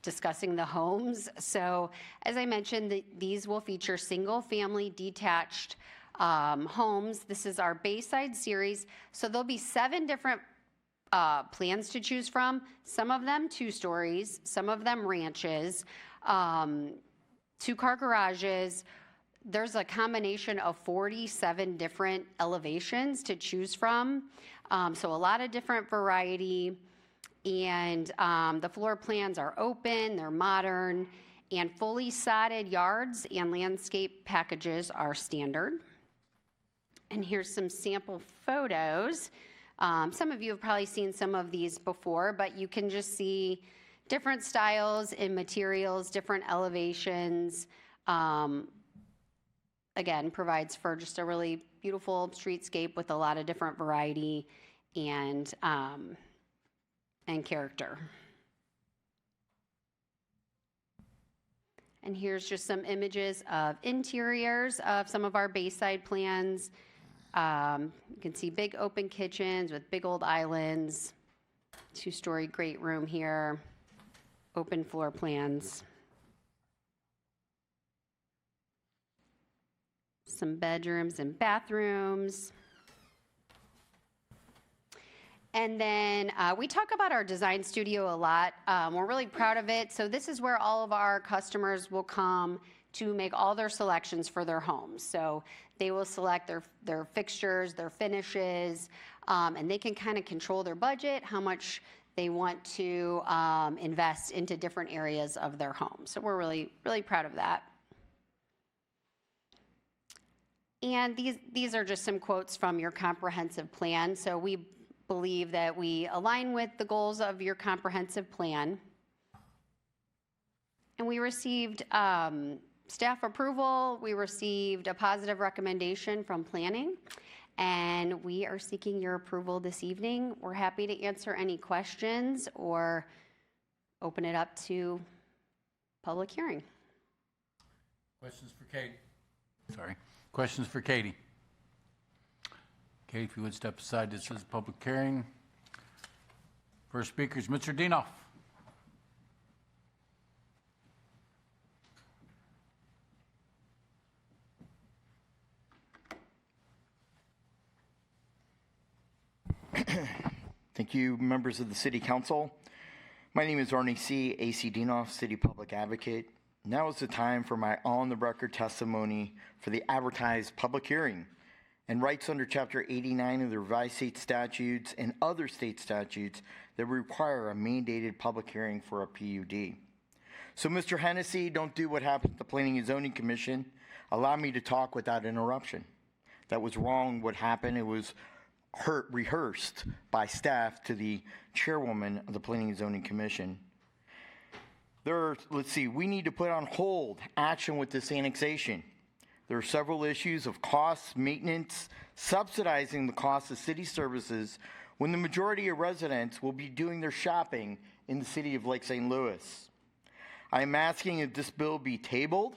discussing the homes. So as I mentioned, these will feature single-family detached homes. This is our Bayside series. So there'll be 7 different plans to choose from. Some of them 2 stories, some of them ranches, 2-car garages. There's a combination of 47 different elevations to choose from. So a lot of different variety. And the floor plans are open, they're modern, and fully sodded yards and landscape packages are standard. And here's some sample photos. Some of you have probably seen some of these before, but you can just see different styles and materials, different elevations. Again, provides for just a really beautiful streetscape with a lot of different variety and character. And here's just some images of interiors of some of our Bayside plans. You can see big open kitchens with big old islands, 2-story great room here, open floor plans. Some bedrooms and bathrooms. And then we talk about our design studio a lot. We're really proud of it. So this is where all of our customers will come to make all their selections for their homes. So they will select their fixtures, their finishes, and they can kind of control their budget, how much they want to invest into different areas of their home. So we're really, really proud of that. And these are just some quotes from your comprehensive plan. So we believe that we align with the goals of your comprehensive plan. And we received staff approval. We received a positive recommendation from planning. And we are seeking your approval this evening. We're happy to answer any questions or open it up to public hearing. Questions for Katie? Sorry. Questions for Katie? Okay, if you would step aside, this is a public hearing. First speaker is Mr. Dienoff. Thank you, members of the City Council. My name is Arnie C., AC Dienoff, City Public Advocate. Now is the time for my on-the-record testimony for the advertised public hearing and rights under Chapter 89 of the Revised State Statutes and other state statutes that require a mandated public hearing for a PUD. So, Mr. Hennessy, don't do what happened at the Planning and Zoning Commission. Allow me to talk without interruption. That was wrong what happened. It was rehearsed by staff to the chairwoman of the Planning and Zoning Commission. We need to put on hold action with this annexation. There are several issues of costs, maintenance, subsidizing the cost of city services when the majority of residents will be doing their shopping in the city of Lake St. Louis. I am asking if this bill be tabled.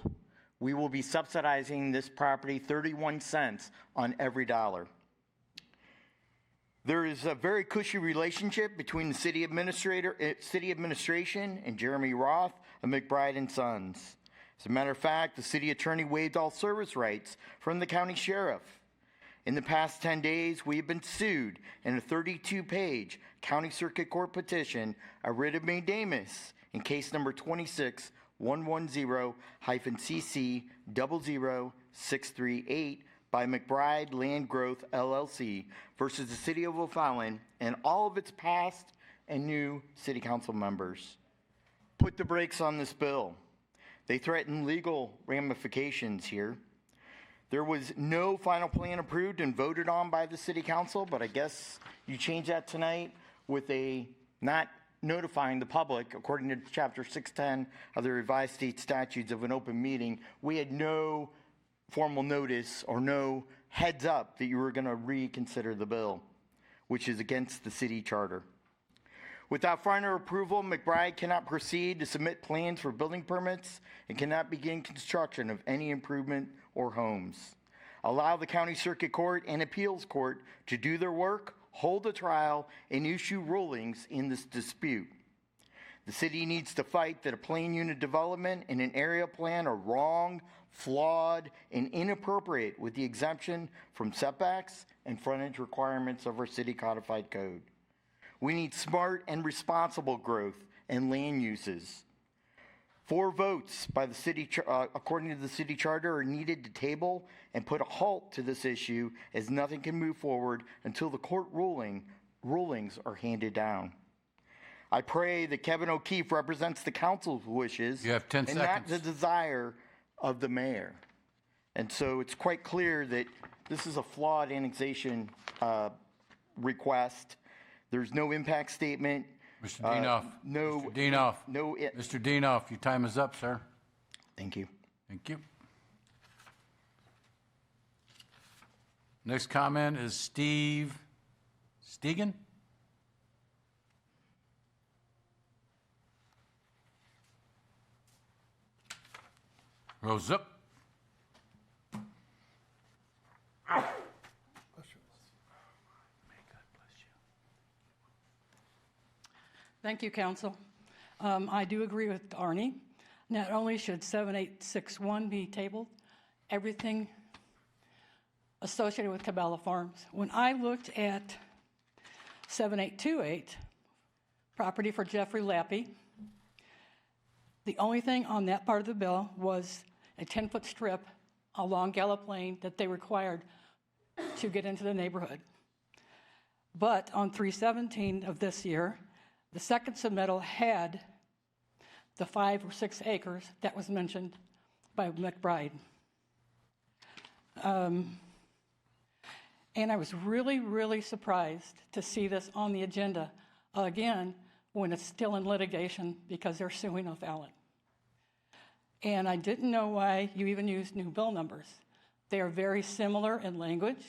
We will be subsidizing this property 31 cents on every dollar. There is a very cushy relationship between the city administration and Jeremy Roth of McBride and Sons. As a matter of fact, the city attorney waived all service rights from the county sheriff. In the past 10 days, we have been sued in a 32-page county circuit court petition, a writ of mandamus, in case number 26-110-CC00638 by McBride Land Growth LLC versus the City of O'Fallon and all of its past and new city council members. Put the brakes on this bill. They threaten legal ramifications here. There was no final plan approved and voted on by the city council, but I guess you change that tonight with a not notifying the public, according to Chapter 610 of the revised state statutes of an open meeting. We had no formal notice or no heads up that you were going to reconsider the bill, which is against the city charter. Without final approval, McBride cannot proceed to submit plans for building permits and cannot begin construction of any improvement or homes. Allow the county circuit court and appeals court to do their work, hold a trial, and issue rulings in this dispute. The city needs to fight that a plan unit development and an area plan are wrong, flawed, and inappropriate with the exemption from setbacks and frontage requirements of our city codified code. We need smart and responsible growth and land uses. 4 votes by the city, according to the city charter, are needed to table and put a halt to this issue, as nothing can move forward until the court rulings are handed down. I pray that Kevin O'Keefe represents the council's wishes. You have 10 and seconds. not the desire of the mayor. And so it's quite clear that this is a flawed annexation request. There's no impact statement. Mr. Dienoff. Mr. Dienoff, your time is up, sir. Thank you. Thank you. Next comment is Steve Stegan. Rose up. Thank you, Council. I do agree with Arnie. Not only should 7861 be tabled, everything associated with Cabela Farms. When I looked at 7828, property for Jeffrey Lappy, the only thing on that part of the bill was a 10-foot strip along Gallup Lane that they required to get into the neighborhood. But on 317 of this year, the second submittal had the 5 or 6 acres that was mentioned by McBride. And I was really, really surprised to see this on the agenda again when it's still in litigation because they're suing O'Fallon. And I didn't know why you even used new bill numbers. They are very similar in language,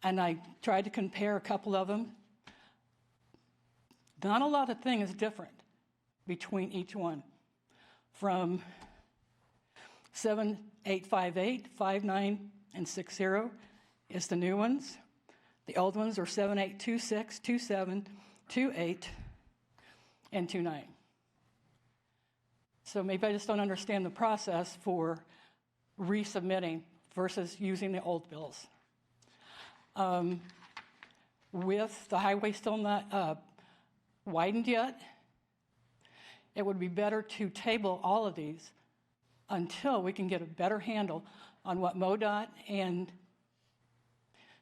and I tried to compare a couple of them. Not a lot of things different between each one. From 7858, 59, and 60 is the new ones. The old ones are 7826, 27, 28, and 29. So maybe I just don't understand the process for resubmitting versus using the old bills. With the highway still not widened yet, it would be better to table all of these until we can get a better handle on what MoDOT and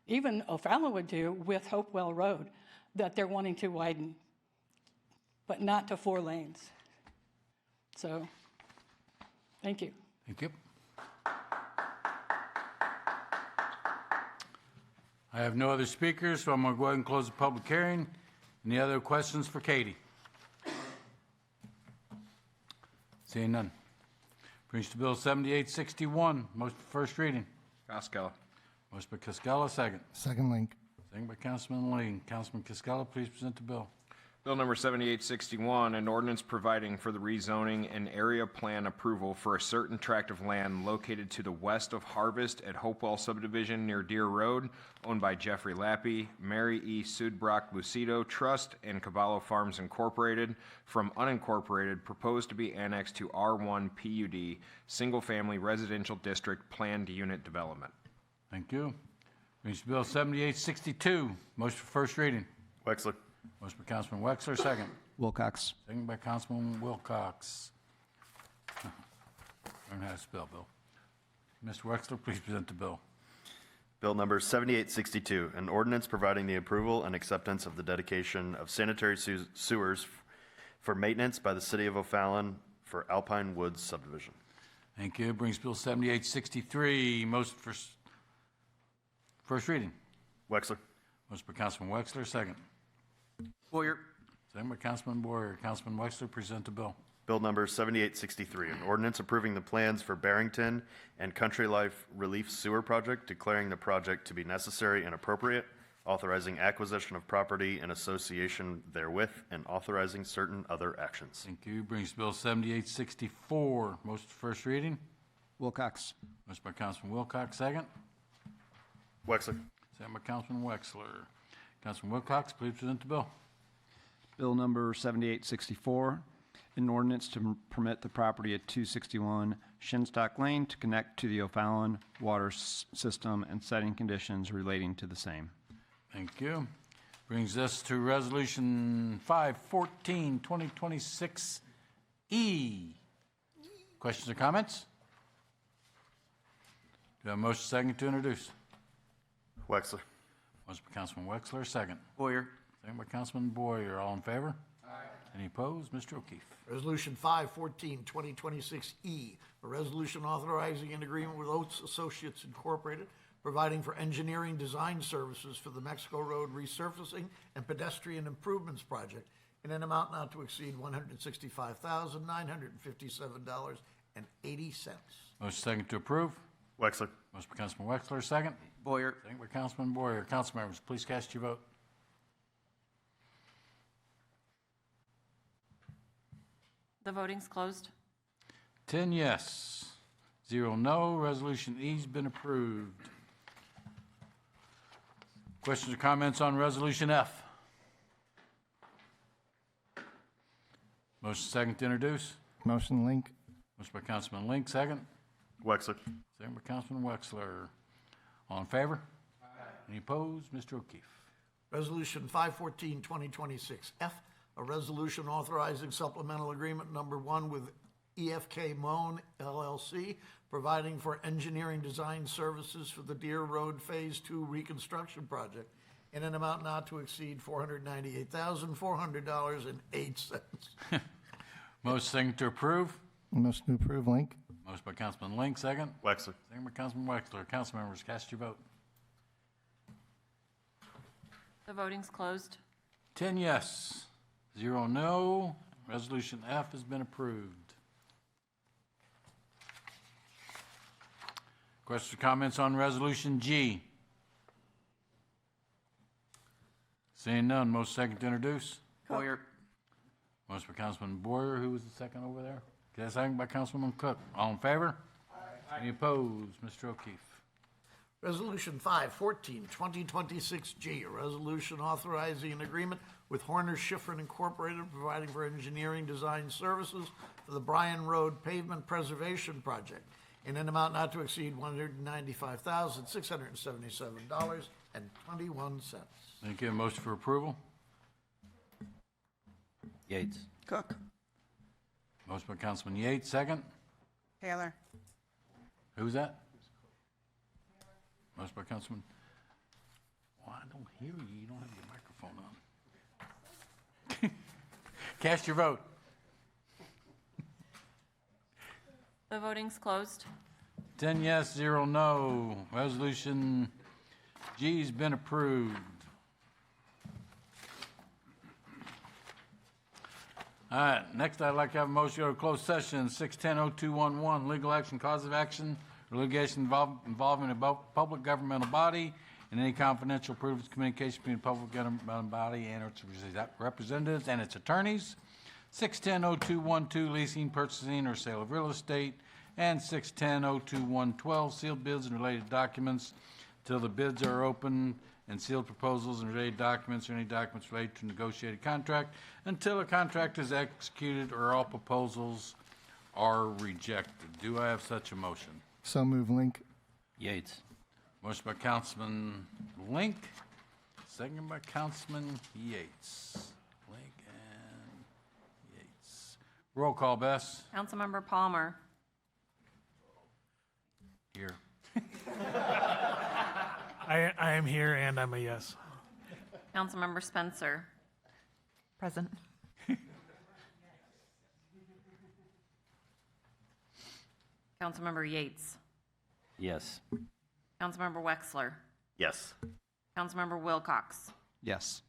even O'Fallon would do with Hopewell Road that they're wanting to widen, but not to 4 lanes. So, thank you. Thank you. I have no other speakers, so I'm going to go ahead and close the public hearing. Any other questions for Katie? Seeing none. Brings to Bill 7861, motion for first reading. Costello. Motion by Cascola, second. Second link. Second by Councilman Ling. Councilman Cascola, please present the bill. Bill number 7861, an ordinance providing for the rezoning and area plan approval for a certain tract of land located to the west of Harvest at Hopewell subdivision near Deer Road, owned by Jeffrey Lappy, Mary E. Sudbrock Lucido Trust, and Caballo Farms Incorporated, from unincorporated, proposed to be annexed to R1 PUD, single-family residential district planned unit development. Thank you. Brings to Bill 7862, motion for first reading. Wexler. Motion by Councilman Wexler, second. Wilcox. Second by Councilman Wilcox. Learn how to spell, Bill. Mr. Wexler, please present the bill. Bill number 7862, an ordinance providing the approval and acceptance of the dedication of sanitary sewers for maintenance by the City of O'Fallon for Alpine Woods subdivision. Thank you. Brings Bill 7863, motion for first reading. Wexler. Motion by Councilman Wexler, second. Boyer. Second by Councilman Boyer. Councilman Wexler, present the bill. Bill number 7863, an ordinance approving the plans for Barrington and Country Life Relief Sewer Project, declaring the project to be necessary and appropriate, authorizing acquisition of property in association therewith, and authorizing certain other actions. Thank you. Brings Bill 7864, motion for first reading. Wilcox. Motion by Councilman Wilcox, second. Wexler. Second by Councilman Wexler. Councilman Wilcox, please present the bill. Bill number 7864, an ordinance to permit the property at 261 Shinstock Lane to connect to the O'Fallon water system and setting conditions relating to the same. Thank you. Brings us to Resolution 514, 2026E. Questions or comments? Do I have a motion second to introduce? Wexler. Motion by Councilman Wexler, second. Boyer. Second by Councilman Boyer. All in favor? Aye. Any opposed? Mr. O'Keefe. Resolution 514, 2026E, a resolution authorizing an agreement with Oates Associates Incorporated, providing for engineering design services for the Mexico Road resurfacing and pedestrian improvements project in an amount not to exceed $165,957.80. Motion second to approve. Wexler. Motion by Councilman Wexler, second. Boyer. Second by Councilman Boyer. Council members, please cast your vote. The voting's closed. 10 yes, 0 no. Resolution E's been approved. Questions or comments on Resolution F? Motion second to introduce. Motion link. Motion by Councilman Link, second. Wexler. Second by Councilman Wexler. All in favor? Aye. Any opposed? Mr. O'Keefe. Resolution 514, 2026F, a resolution authorizing supplemental agreement number 1 with EFK Moan LLC, providing for engineering design services for the Deer Road Phase 2 reconstruction project in an amount not to exceed $498,400.08. Motion second to approve. Motion to approve link. Motion by Councilman Link, second. Wexler. Second by Councilman Wexler. Council members, cast your vote. The voting's closed. 10 yes, 0 no. Resolution F has been approved. Questions or comments on Resolution G? Seeing none, motion second to introduce. Boyer. Motion by Councilman Boyer. Who was the second over there? Okay, second by Councilman Cook. All in favor? Aye. Any opposed? Mr. O'Keefe. Resolution 514, 2026G, a resolution authorizing an agreement with Horner Schifrin Incorporated, providing for engineering design services for the Bryan Road Pavement Preservation Project in an amount not to exceed $195,677.21. Thank you. Motion for approval. Yates. Cook. Motion by Councilman Yates, second. Taylor. Who's that? Motion by Councilman. Well, I don't hear you. You don't have your microphone on. Cast your vote. The voting's closed. 10 yes, 0 no. Resolution G's been approved. All right, next I'd like to have a motion to go to closed session, 610-0211, legal action, cause of action, or litigation involving a public governmental body, and any confidential privileged communication between the public governmental body and its representatives and its attorneys. 610-0212, leasing, purchasing, or sale of real estate, and 610-0212, sealed bids and related documents till the bids are open, and sealed proposals and related documents or any documents related to negotiated contract until a contract is executed or all proposals are rejected. Do I have such a motion? So move, Link. Yates. Motion by Councilman Link, second by Councilman Yates. Link and Yates. Roll call, Bess. Councilmember Palmer. Here. I am here and I'm a yes. Councilmember Spencer. Present. Councilmember Yates. Yes. Councilmember Wexler. Yes. Councilmember Wilcox. Yes.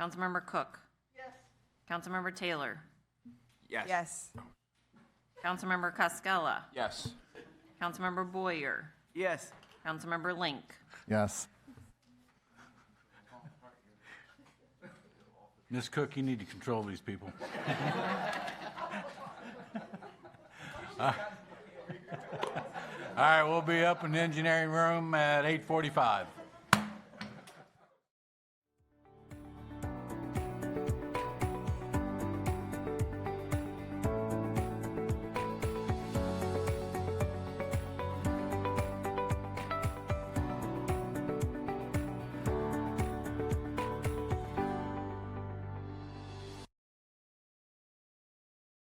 Councilmember Cook. Yes. Councilmember Taylor. Yes. Councilmember Cascella. Yes. Councilmember Boyer. Yes. Councilmember Link. Yes. Ms. Cook, you need to control these people. All right, we'll be up in the engineering room at 8:45.